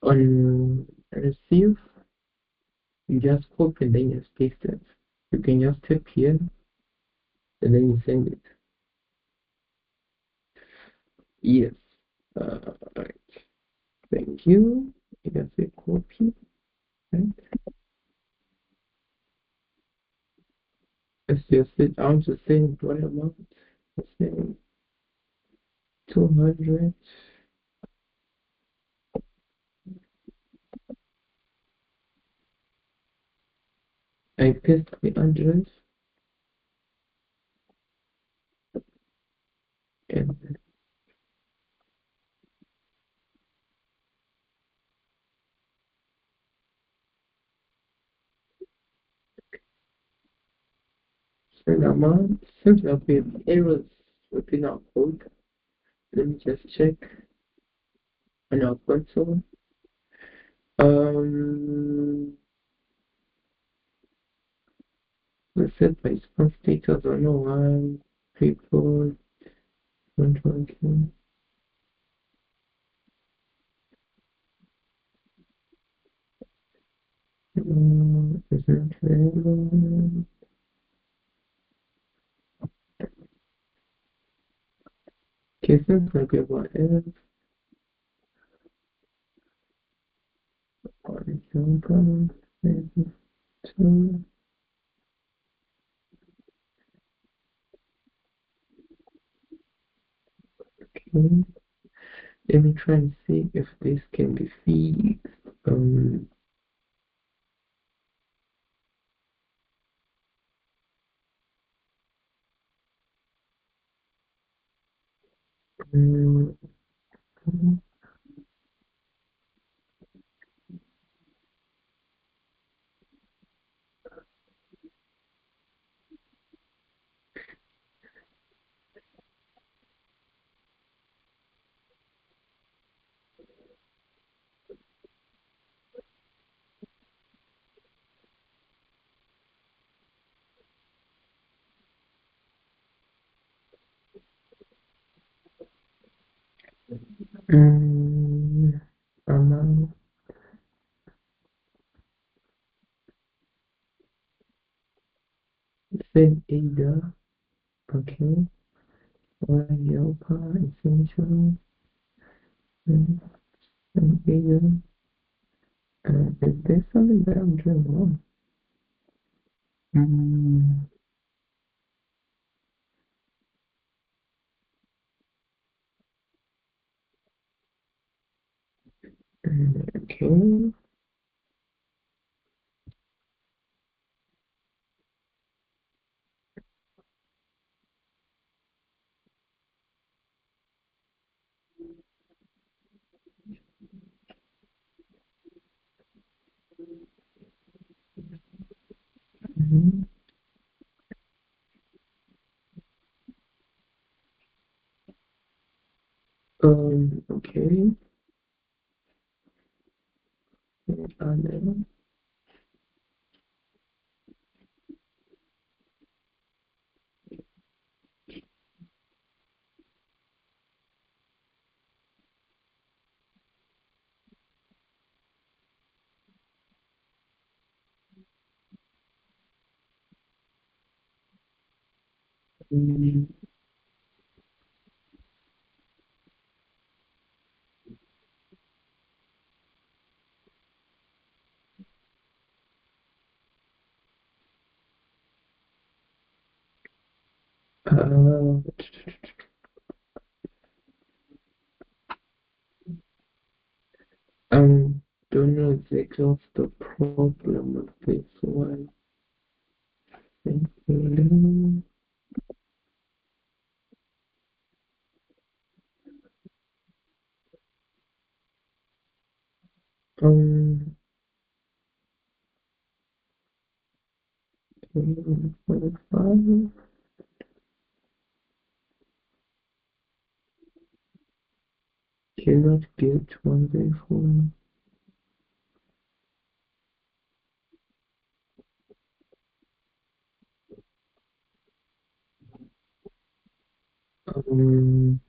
Speaker 2: on receive, you just copy and then you paste it. You can just tap here and then you send it. Yes. Right. Thank you. Just a copy. Right. Let's just say I want to send what amount? Let's say 200. I paste the address and send amount. Seems like we have errors within our code. Let me just check on our console. Um, let's set my response status on one people 120. Isn't relevant. Okay, seems like we have what else. For example, maybe two. Okay, let me try and see if this can be fixed. Um, um, amount, send either. Okay, one Yopa essential, send either. Is there something that I'm doing wrong? Mm, okay. Mhm. Okay. And then, mm, uh, don't know exactly what's the problem with this one. Um, um, 45. Cannot get 1 by 4. Um,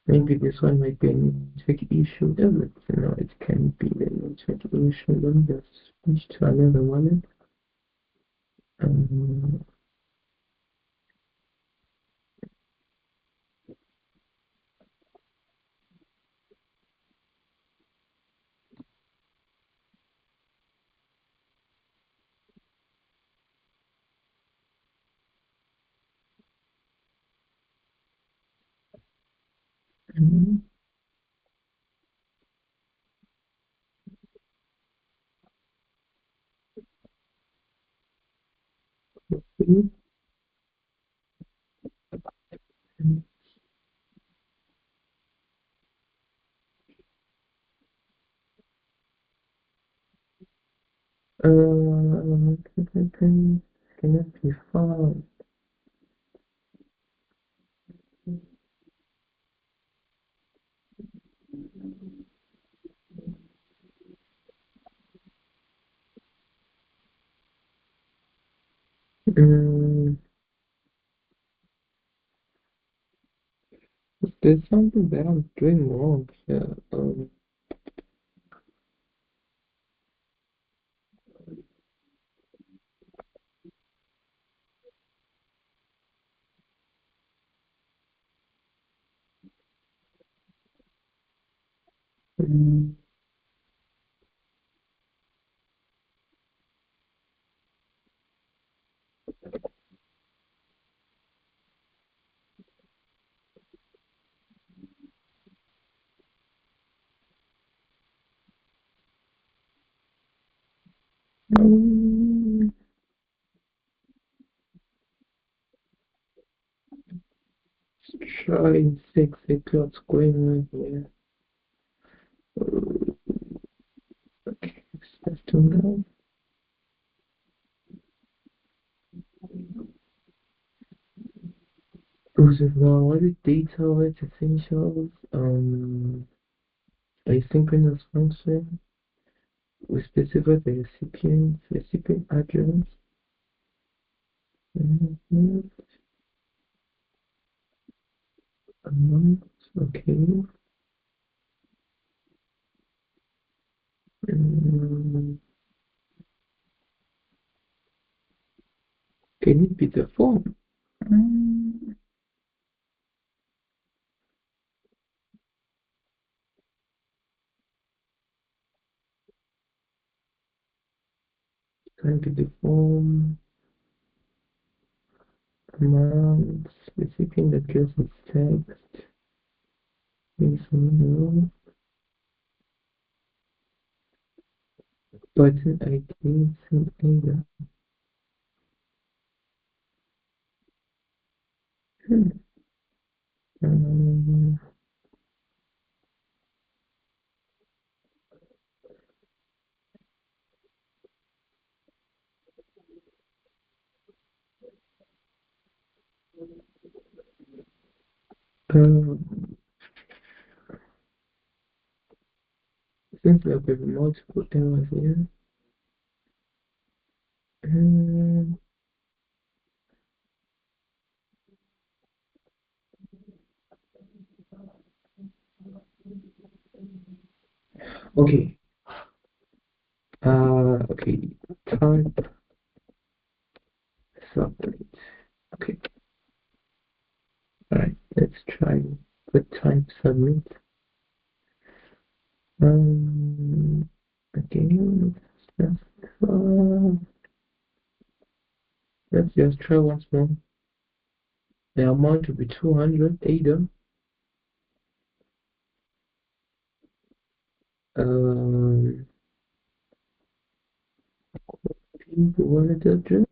Speaker 2: Maybe this one might be a network issue. Does it? No, it can't be a network issue. Let me just switch to another wallet. Um, mm, okay. Cannot be found. Um, there's something that I'm doing wrong here. Um, um, let's try and see exactly what's going on here. Okay, let's do that. Reservoir, what is data, what's essentials, asynchronous function, we specify the recipient address, mhm, amount, okay, um, can it be the form? Mm, can be the form, amount, recipient address is text, is no, button ID, send either. Hmm. Um, um, Seems like we have multiple errors here. Um, okay. Okay. Type submit. Okay. All right. Let's try. Put type submit. Um. Again. Uh, let's just try once more. The amount will be 200 either. Um. Wallet address.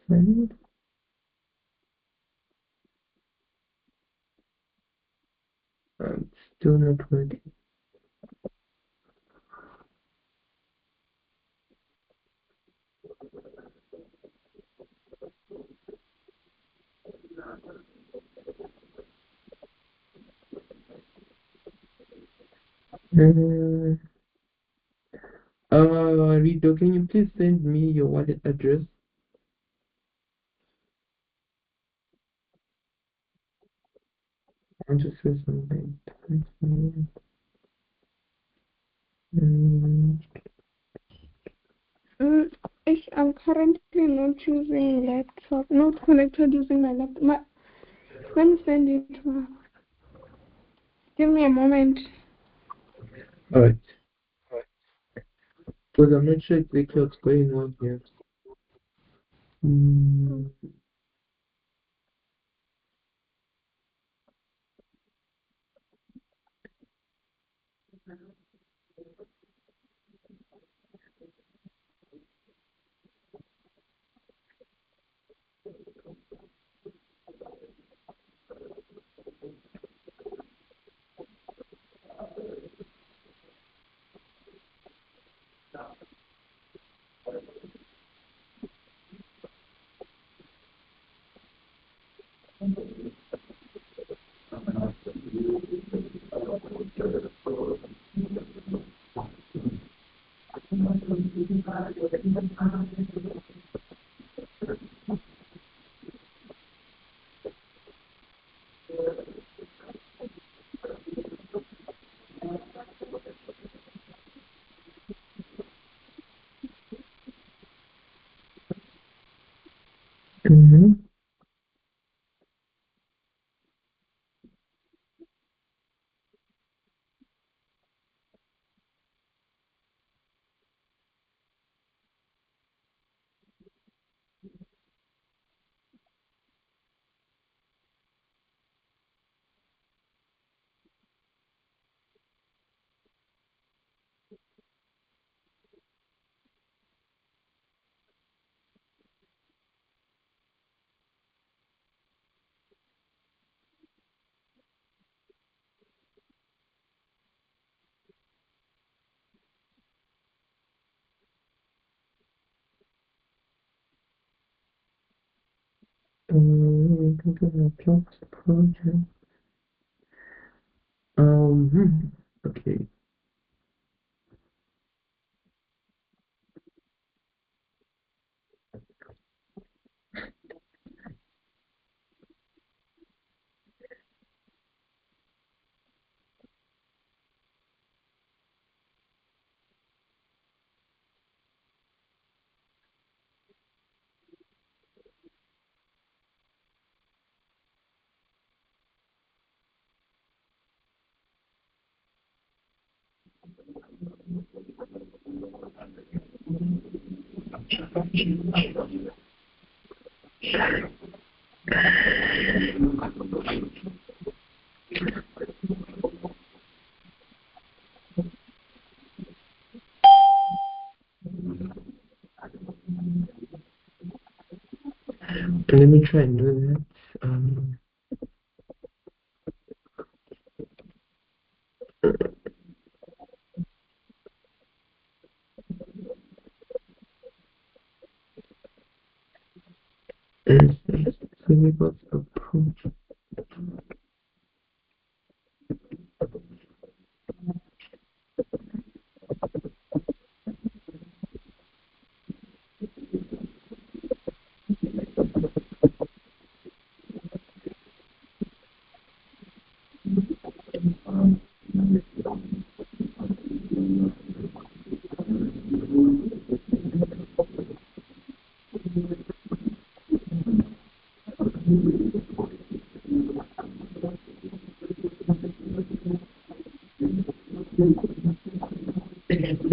Speaker 2: Send. Still not working. Rido, can you please send me your wallet address? I want to say something. Mm,
Speaker 1: I'm currently not using laptop, not connected using my laptop. Let me send it. Give me a moment.
Speaker 2: Alright. Because I'm not sure exactly what's going on here. Mm. Mm-hmm. Project. Okay. Let me try and do that. Syllabus approach.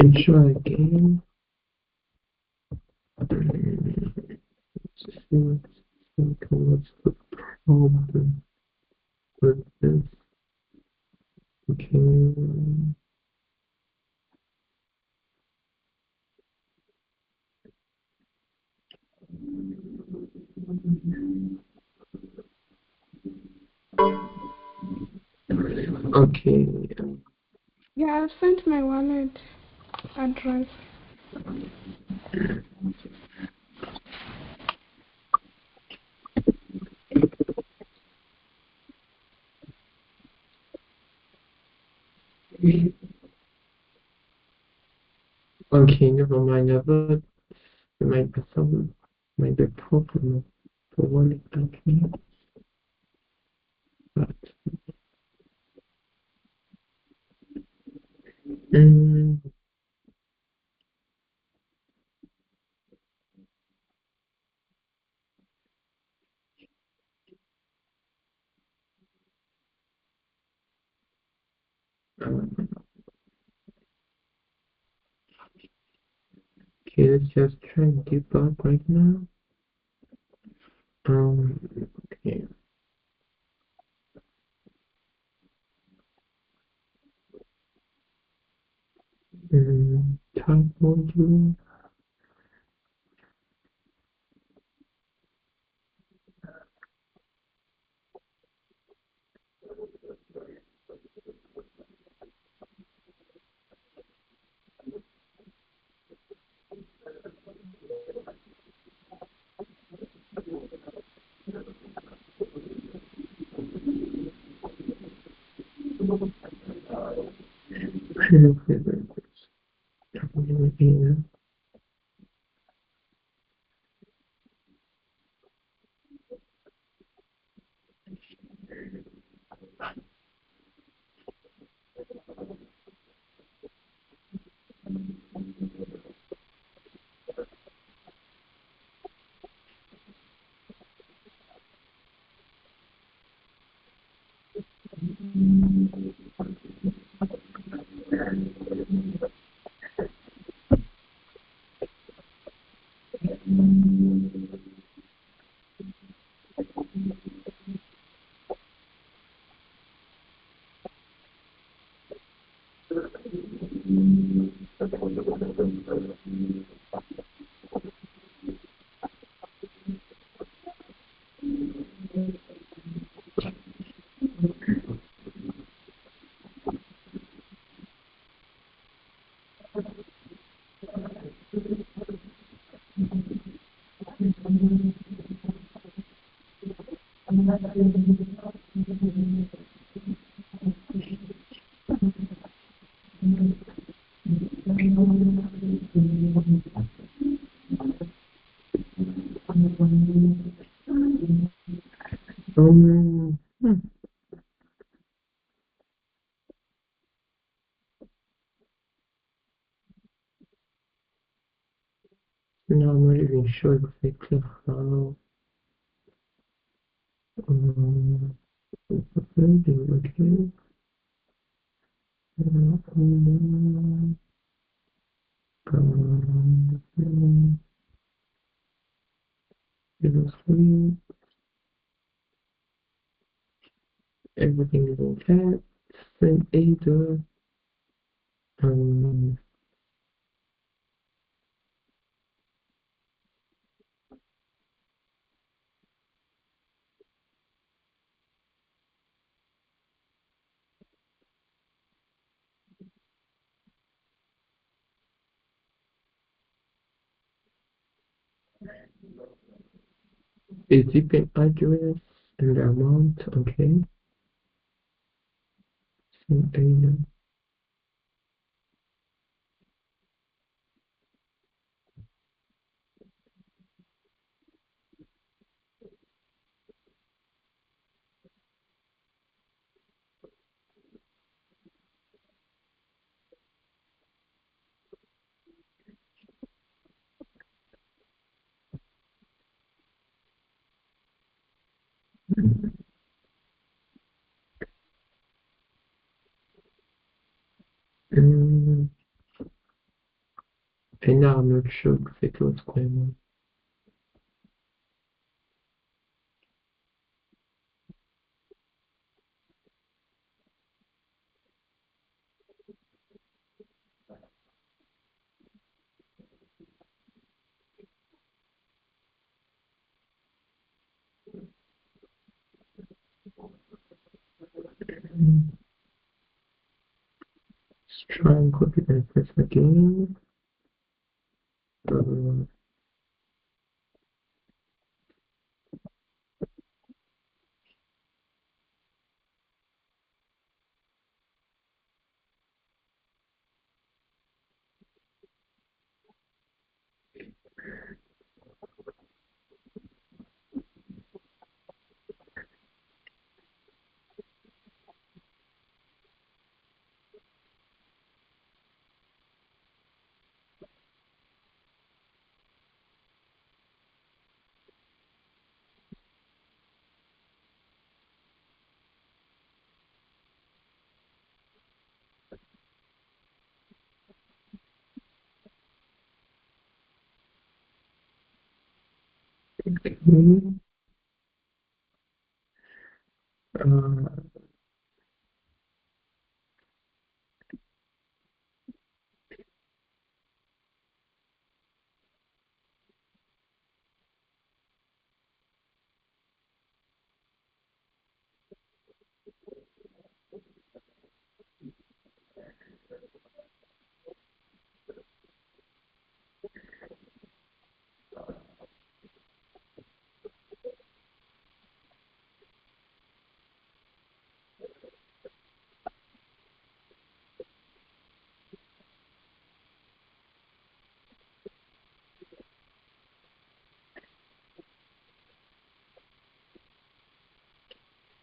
Speaker 2: And try again. What's the problem with this? Okay. Okay.
Speaker 1: Yeah, I've sent my wallet address.
Speaker 2: Okay, never mind. I thought there might be a problem for one like me, but mm, okay, let's just try and debug right now. Um, okay. Type module. No, I'm not even sure exactly how. Um, okay. Um, everything is okay. Send either. Um, a zipping address and the amount. Okay. Send either. Um, and now I'm not sure exactly what's going on. Let's try and copy that address again. Uh, Okay. Uh,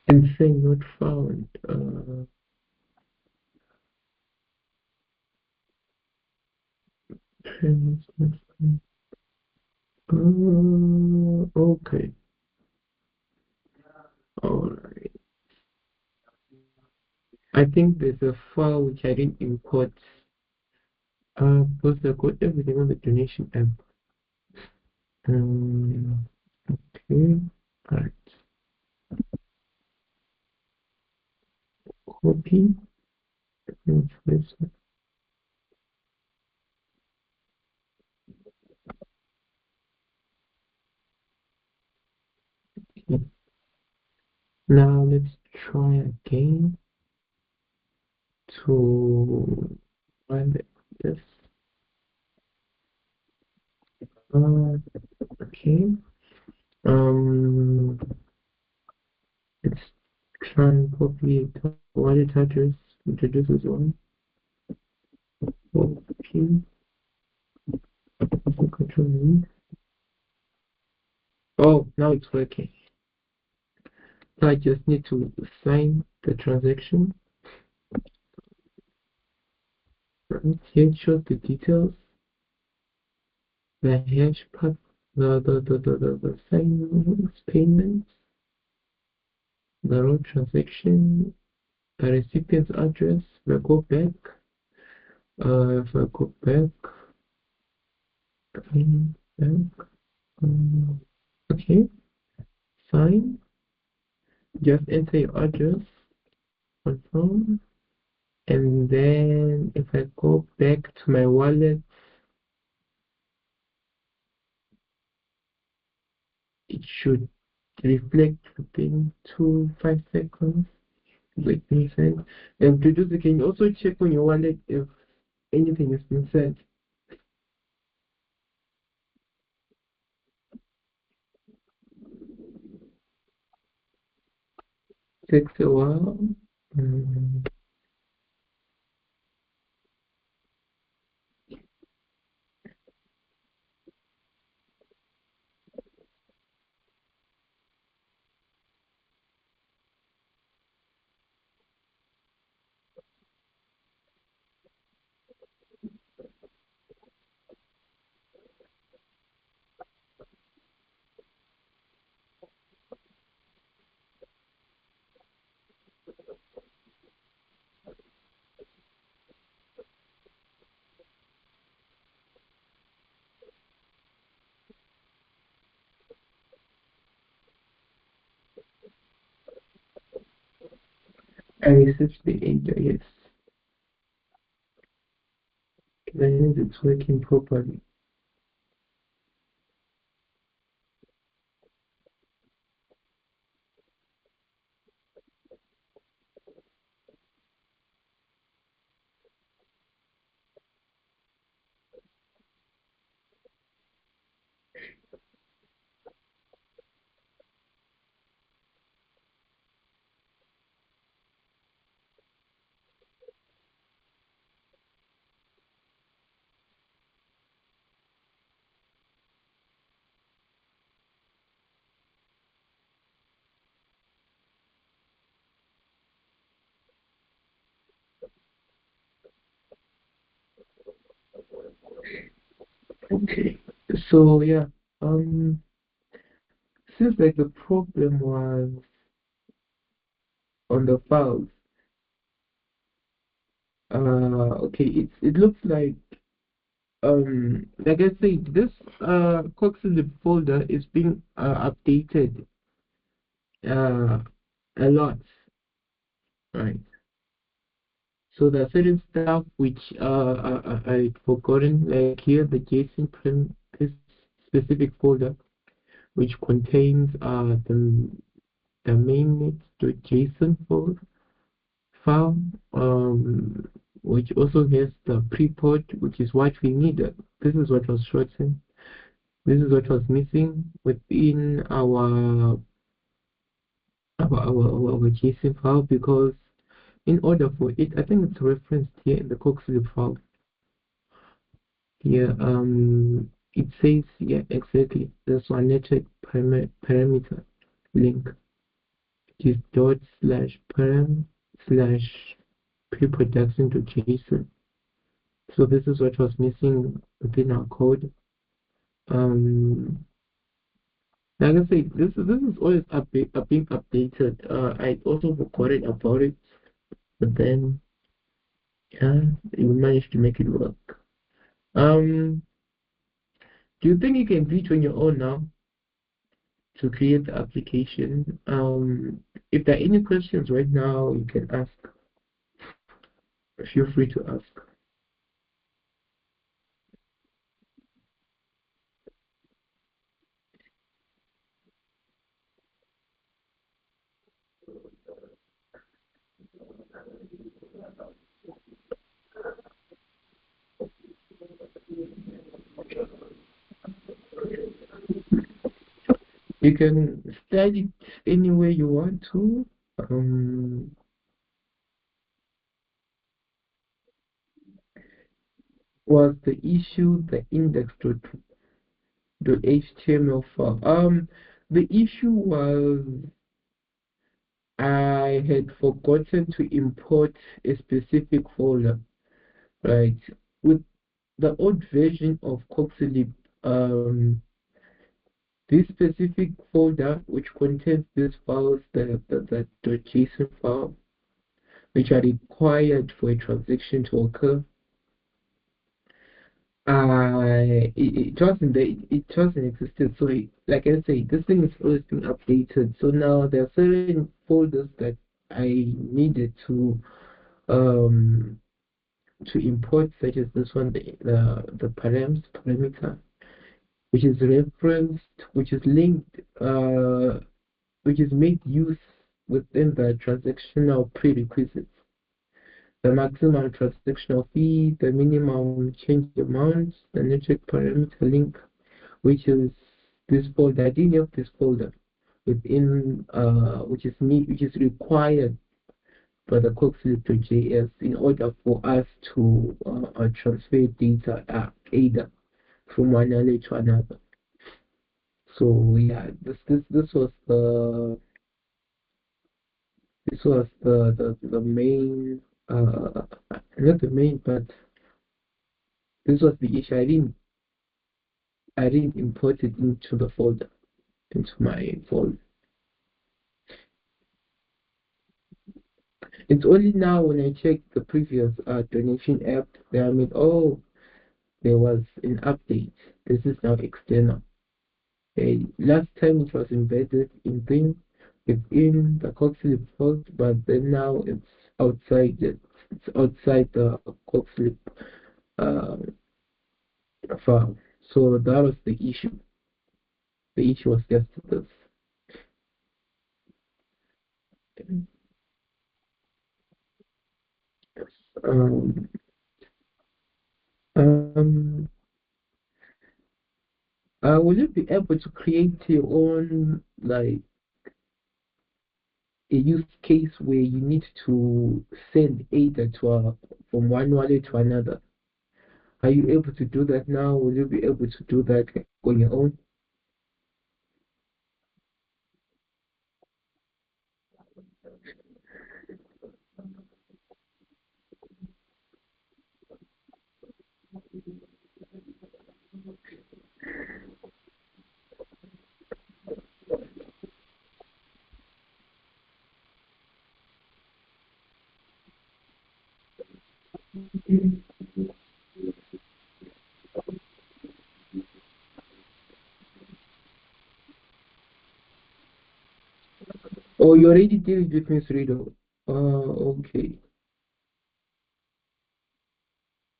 Speaker 2: and thing not found. Trends not found. Okay. Alright. I think there's a file which I didn't import. Because I got everything on the donation app. Okay. Alright. Copy. This one. Now let's try again to find this. Uh, okay. Um, let's try and copy wallet address. Introduces one. Copy. Control V. Oh, now it's working. So I just need to sign the transaction. Right here it shows the details, the hash path, the sign payments, the road transaction, the recipient's address. If I go back, back, okay, sign, just enter your address, confirm, and then if I go back to my wallet, it should reflect within 5 seconds. Like me said. And producer, can you also check on your wallet if anything has been sent? Takes a while. Mm, I received the enter, yes. That means it's working properly. Okay. So yeah, seems like the problem was on the files. Okay, it looks like like I said, this Coxygen folder is being updated uh a lot, right? So there are certain stuff which I'd forgotten, like here the JSON prem, this specific folder which contains the mainnet.json file, which also has the pre-port, which is what we needed. This is what was shortened. This is what was missing within our JSON file, because in order for it, I think it's referenced here in the Coxlib file. Here, it says, yeah, exactly. This one network parameter link, which is dot slash param slash pre-production.json. So this is what was missing within our code. Um, like I said, this is always being updated. I also forgot about it, but then yeah, we managed to make it work. Um, do you think you can do it on your own now to create the application? If there are any questions right now, you can ask. Feel free to ask. You can style it any way you want to. Um, was the issue the index.html file? The issue was I had forgotten to import a specific folder, right? With the old version of Coxlib, this specific folder which contains these files, the .json file, which are required for a transaction to occur, it wasn't there, it wasn't existed. So like I say, this thing is always being updated. So now there are certain folders that I needed um to import, such as this one, the parameter, which is referenced, which is linked, which is made use within the transactional prerequisites, the maximum transactional fee, the minimum change amount, the network parameter link, which is this folder. I didn't have this folder within, which is required by the Coxlib.js in order for us to transfer data either from one alley to another. So yeah, this was the main, not the main, but this was the issue. I didn't import it into the folder, into my folder. It's only now when I check the previous donation app that I mean, oh, there was an update. This is now external. Last time it was embedded within the Coxlib vault, but then now it's outside the Coxlib uh, file. So that was the issue. The issue was just this. Um, um, will you be able to create your own, like, a use case where you need to send data from one wallet to another? Are you able to do that now? Will you be able to do that on your own? Oh, you already did it with Miss Riddle. Okay.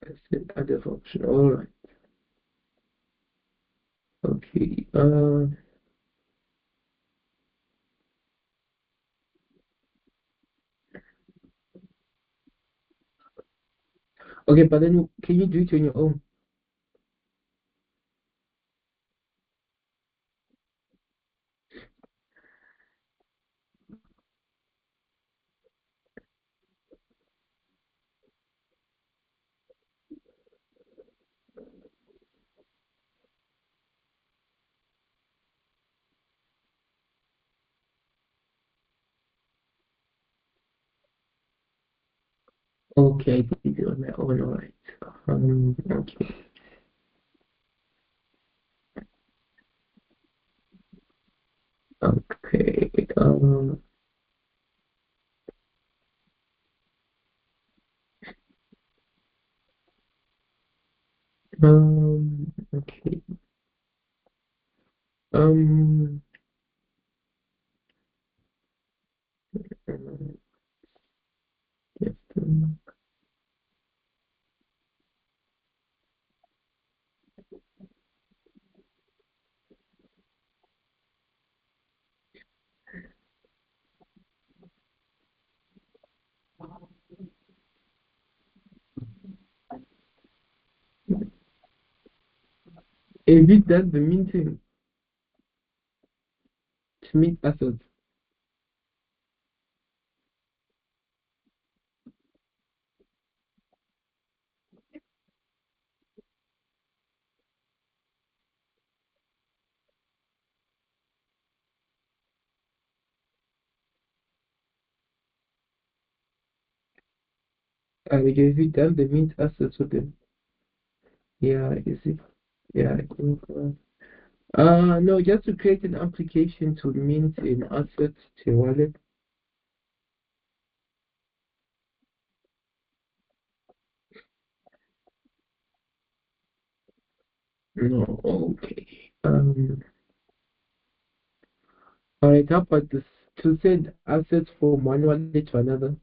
Speaker 2: I said other function. All right. Okay. Okay, but then can you do it on your own? Okay, I did it on my own. All right. Okay. Okay. Okay. Um, just, if it does the meeting to meet assets, if it does the meet assets with them. Yeah, is it? Yeah, I think. No, just to create an application to mint an asset to a wallet. No, okay. All right, how about this? To send assets from one wallet to another?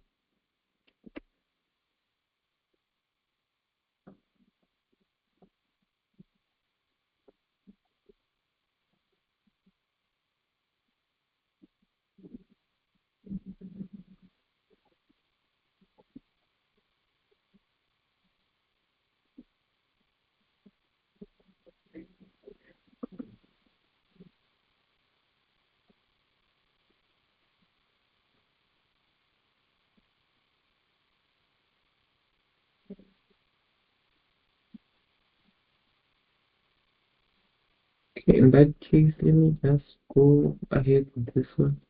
Speaker 2: Okay, in that case, let me just go ahead with this one.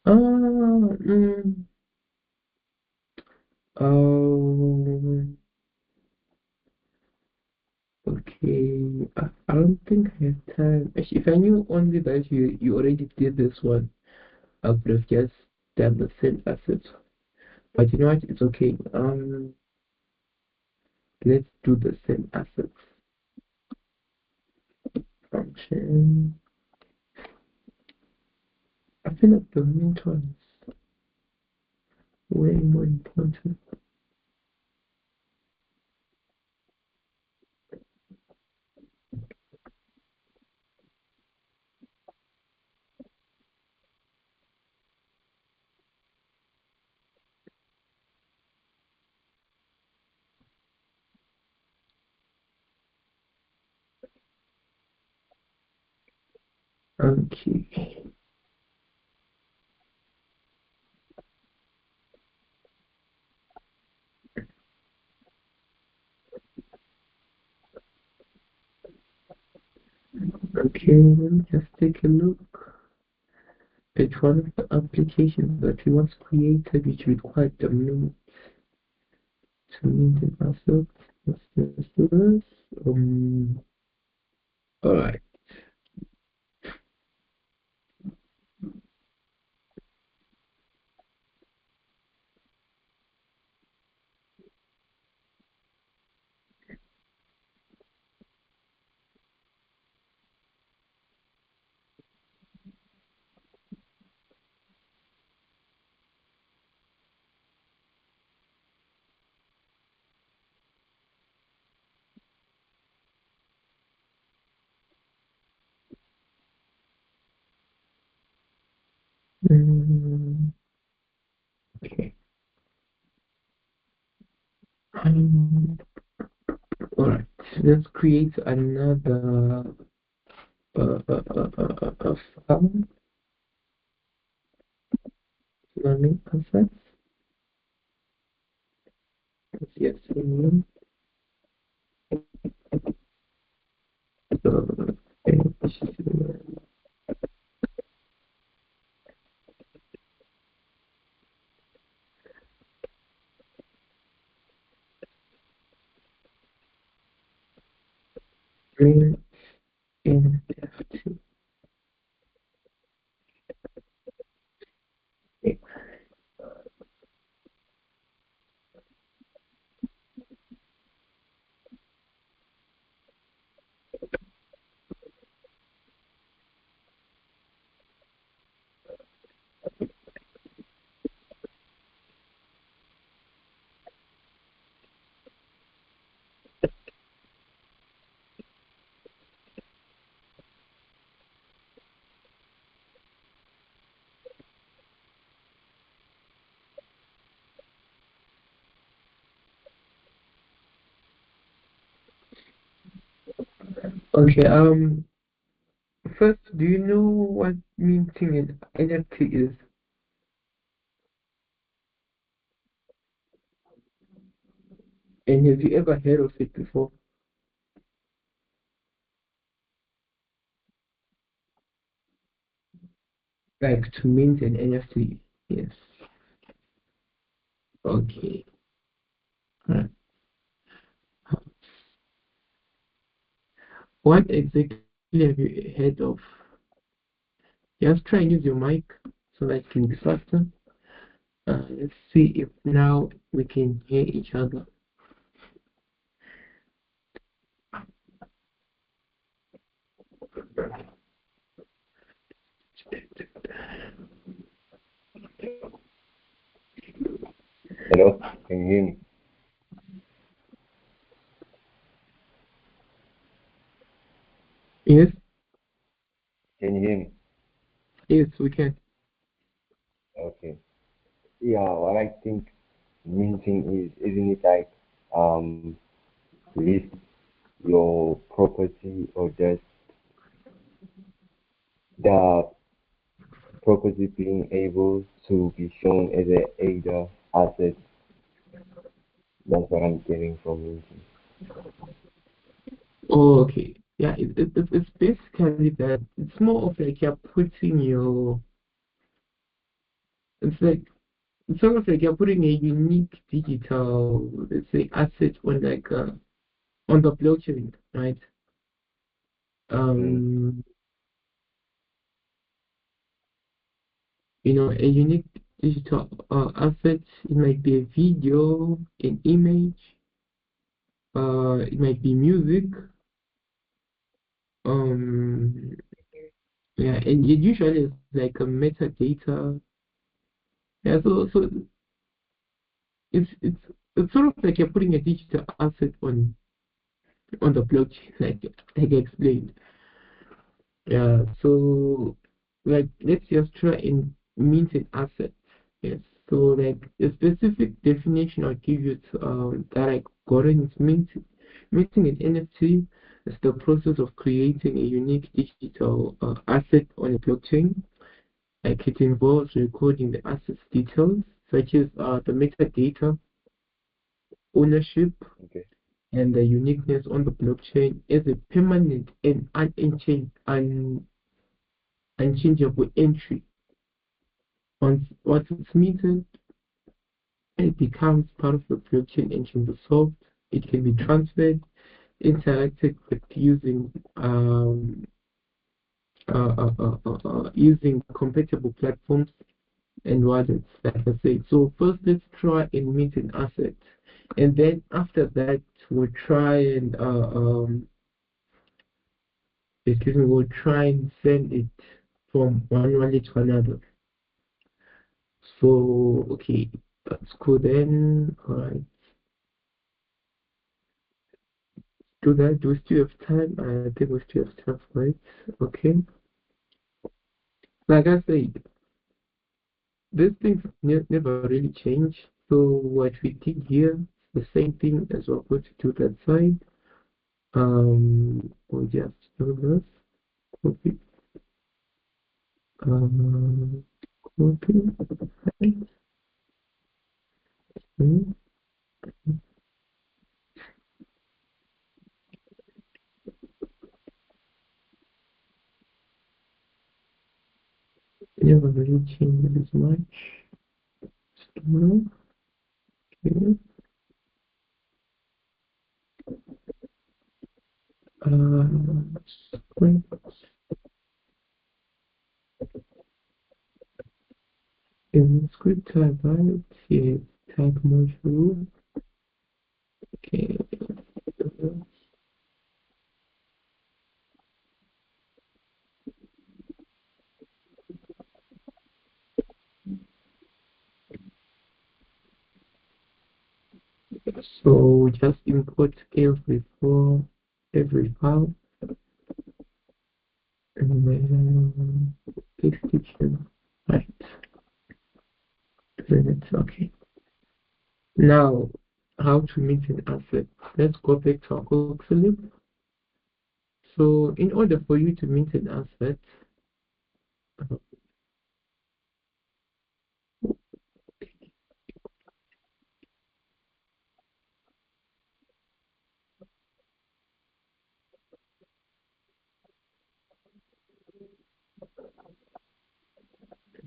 Speaker 2: Mm, um, okay. I don't think I have time. Actually, if I knew only that you already did this one, I would have just done the same assets. But you know what? It's okay. Let's do the same assets function. I feel like the mint one is way more important. Okay. Okay, let me just take a look at one of the applications that we once created which required the mint to mint an asset. Let's do this. Alright. Mm, okay. Um, all right. Let's create another file. Learning assets. Yes. Green NFT. Okay. First, do you know what minting an NFT is? And have you ever heard of it before? Like to mint an NFT? Yes. Okay. Alright. What exactly have you heard of? Just try and use your mic so that it can be faster. Let's see if now we can hear each other.
Speaker 3: Hello, can you hear me?
Speaker 2: Yes,
Speaker 3: Can you hear me?
Speaker 2: yes, we can.
Speaker 3: Okay. Yeah, what I think minting is, isn't it like list your property or just the property being able to be shown as a either asset? That's what I'm getting from minting.
Speaker 2: Oh, okay. Yeah, it's basically that. It's more of like you're putting your. It's like it's sort of like you're putting a unique digital, let's say, asset on like on the blockchain, right?
Speaker 3: Mm,
Speaker 2: Um, a unique digital asset. It might be a video, an image, it might be music. Um, yeah, and it usually is like a metadata. Yeah, so it's sort of like you're putting a digital asset on the blockchain, like I explained. Yeah, so like let's just try and mint an asset. Yes. So like a specific definition I'll give you that I got in is minting an NFT is the process of creating a unique digital asset on a blockchain. Like it involves recording the asset's details, such as the metadata, ownership,
Speaker 3: okay.
Speaker 2: and the uniqueness on the blockchain as a permanent and unchangeable entry. Once it's minted, it becomes part of the blockchain and can be solved. It can be transferred, interacted with using compatible platforms and wallets, like I said. So first, let's try and mint an asset, and then after that, we'll try and we'll try and send it from one wallet to another. So okay, that's cool then. All right, do that. Do we still have time? I think we still have time for it. Okay, like I said. these things never really change. So what we did here, the same thing as we're going to do that side. We'll just do this. Copy. Copy. Hmm. Never really changed this much. Store. Okay. Script. In script type, right? Here, type module. Okay. So just import every file and then paste it here. Right. Then it's okay. Now, how to mint an asset. Let's go back to our Coxygen. So, in order for you to mint an asset, uh,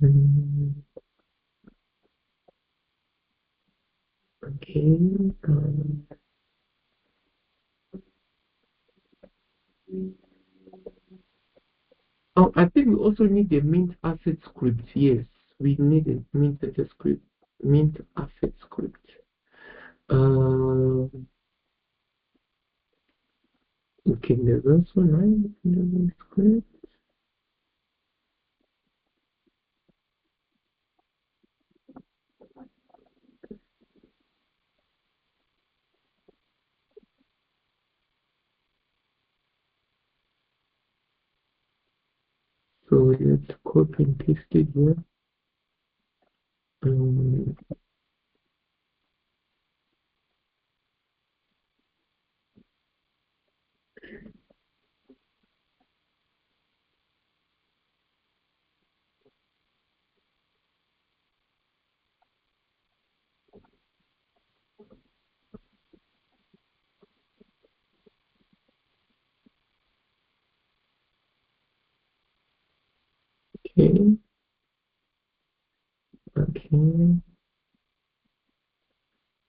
Speaker 2: mm, okay. Um, oh, I think we also need a mint asset script. Yes, we need a mint asset script. Mint asset script. Um, okay, there's also nine in the mint script. So let's copy and paste it here. Um, okay, okay.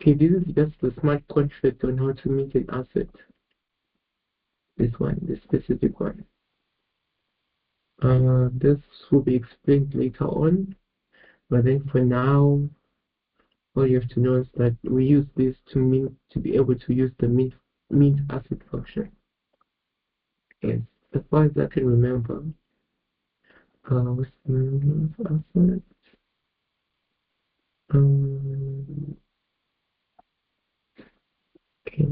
Speaker 2: Okay, this is just the smart contract on how to mint an asset. This one, this specific one. This will be explained later on, but then for now, all you have to know is that we use this to be able to use the mint asset function. Yes, as far as I can remember. What's the mint asset? Um, okay,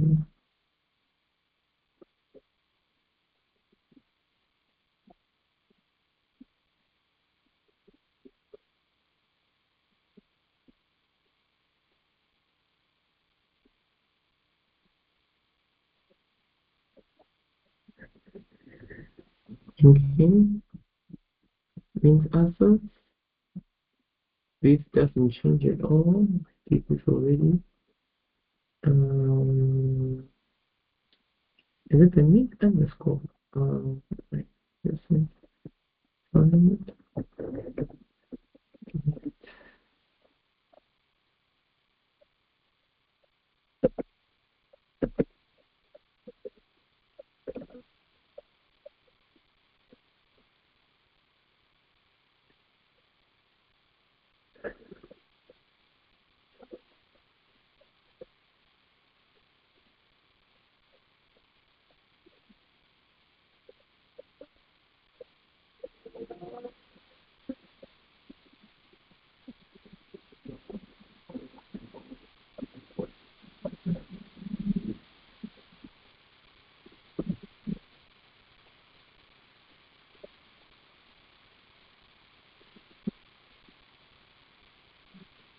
Speaker 2: okay, mint assets. This doesn't change at all. Did this already. Um, is it a mint underscore? Right. Yes, mint.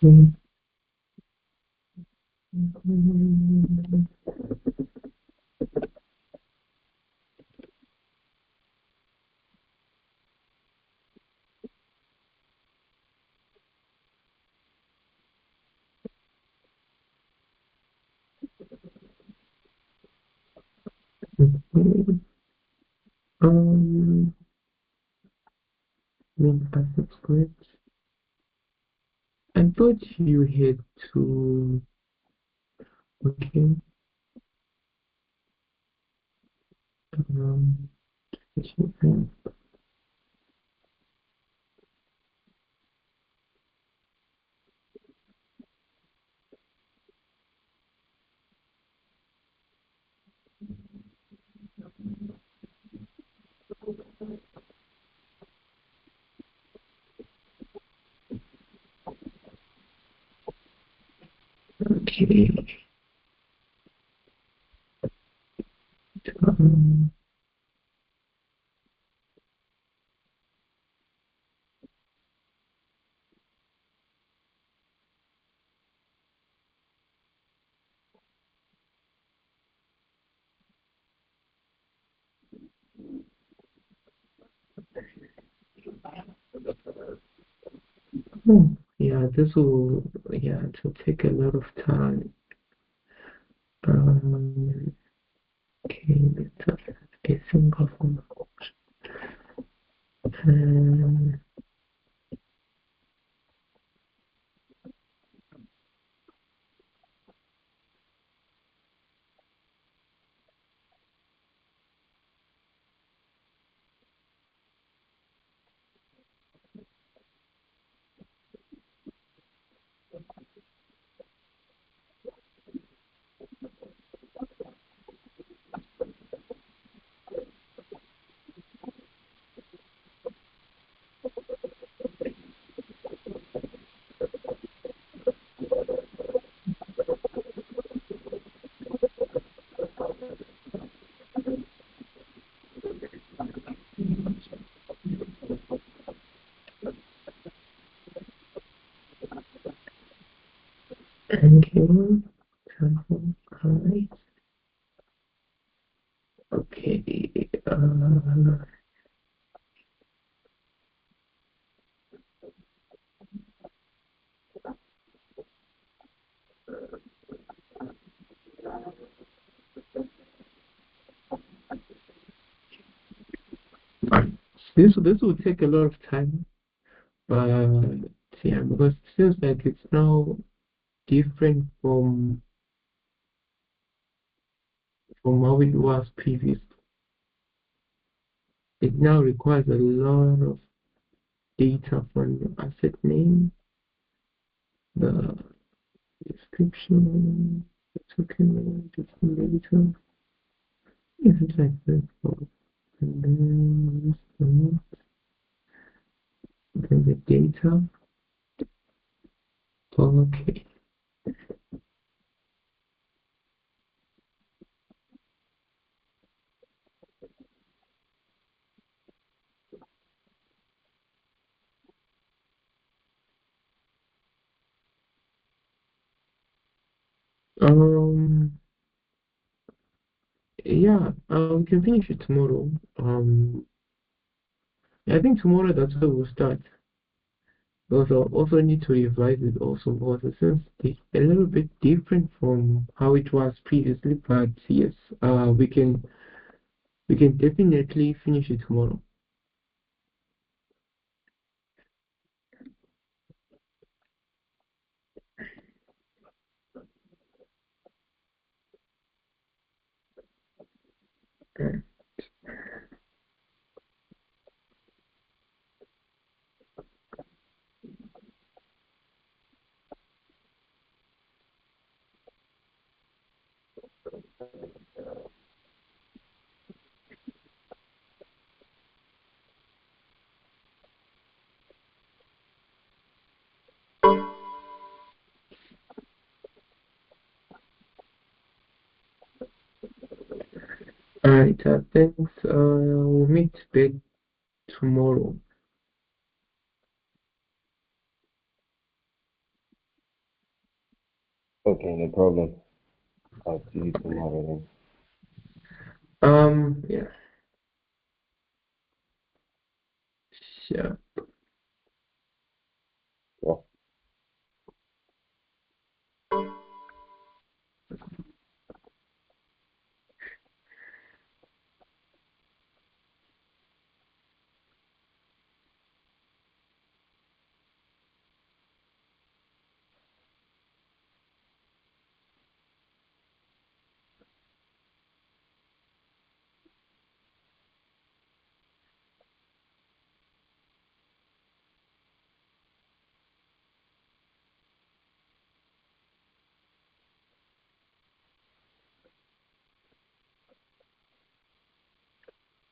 Speaker 2: Mm. Okay. Um, main passive script. I thought you had to. Okay. Um, okay. Um, yeah, this will, yeah, it will take a lot of time. Um, okay, let's have a single form. Um, okay, sample, alright. Okay, this will take a lot of time, but yeah, because it seems like it's now different from how it was previous. It now requires a lot of data from the asset name, the description, the token, different data. Is it like this? Oh, and then the data. Okay. Um. Yeah. We can finish it tomorrow. I think tomorrow that's where we'll start. Because I also need to revise it also because it seems a little bit different from how it was previously. But yes, we can definitely finish it tomorrow. Alright, thanks. We'll meet back tomorrow.
Speaker 3: Okay, no problem. I'll see you tomorrow then.
Speaker 2: Yeah, sure.
Speaker 3: Yeah.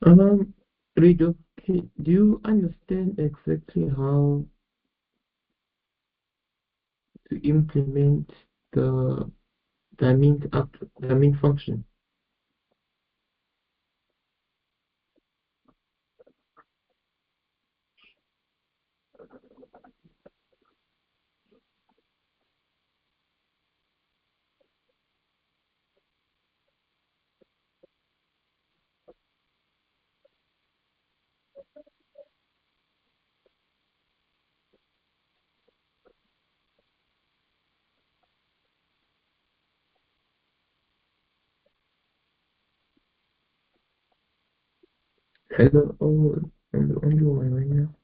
Speaker 2: Um, Rijo, do you understand exactly how to implement the the main function? Hello, oh, only one right now.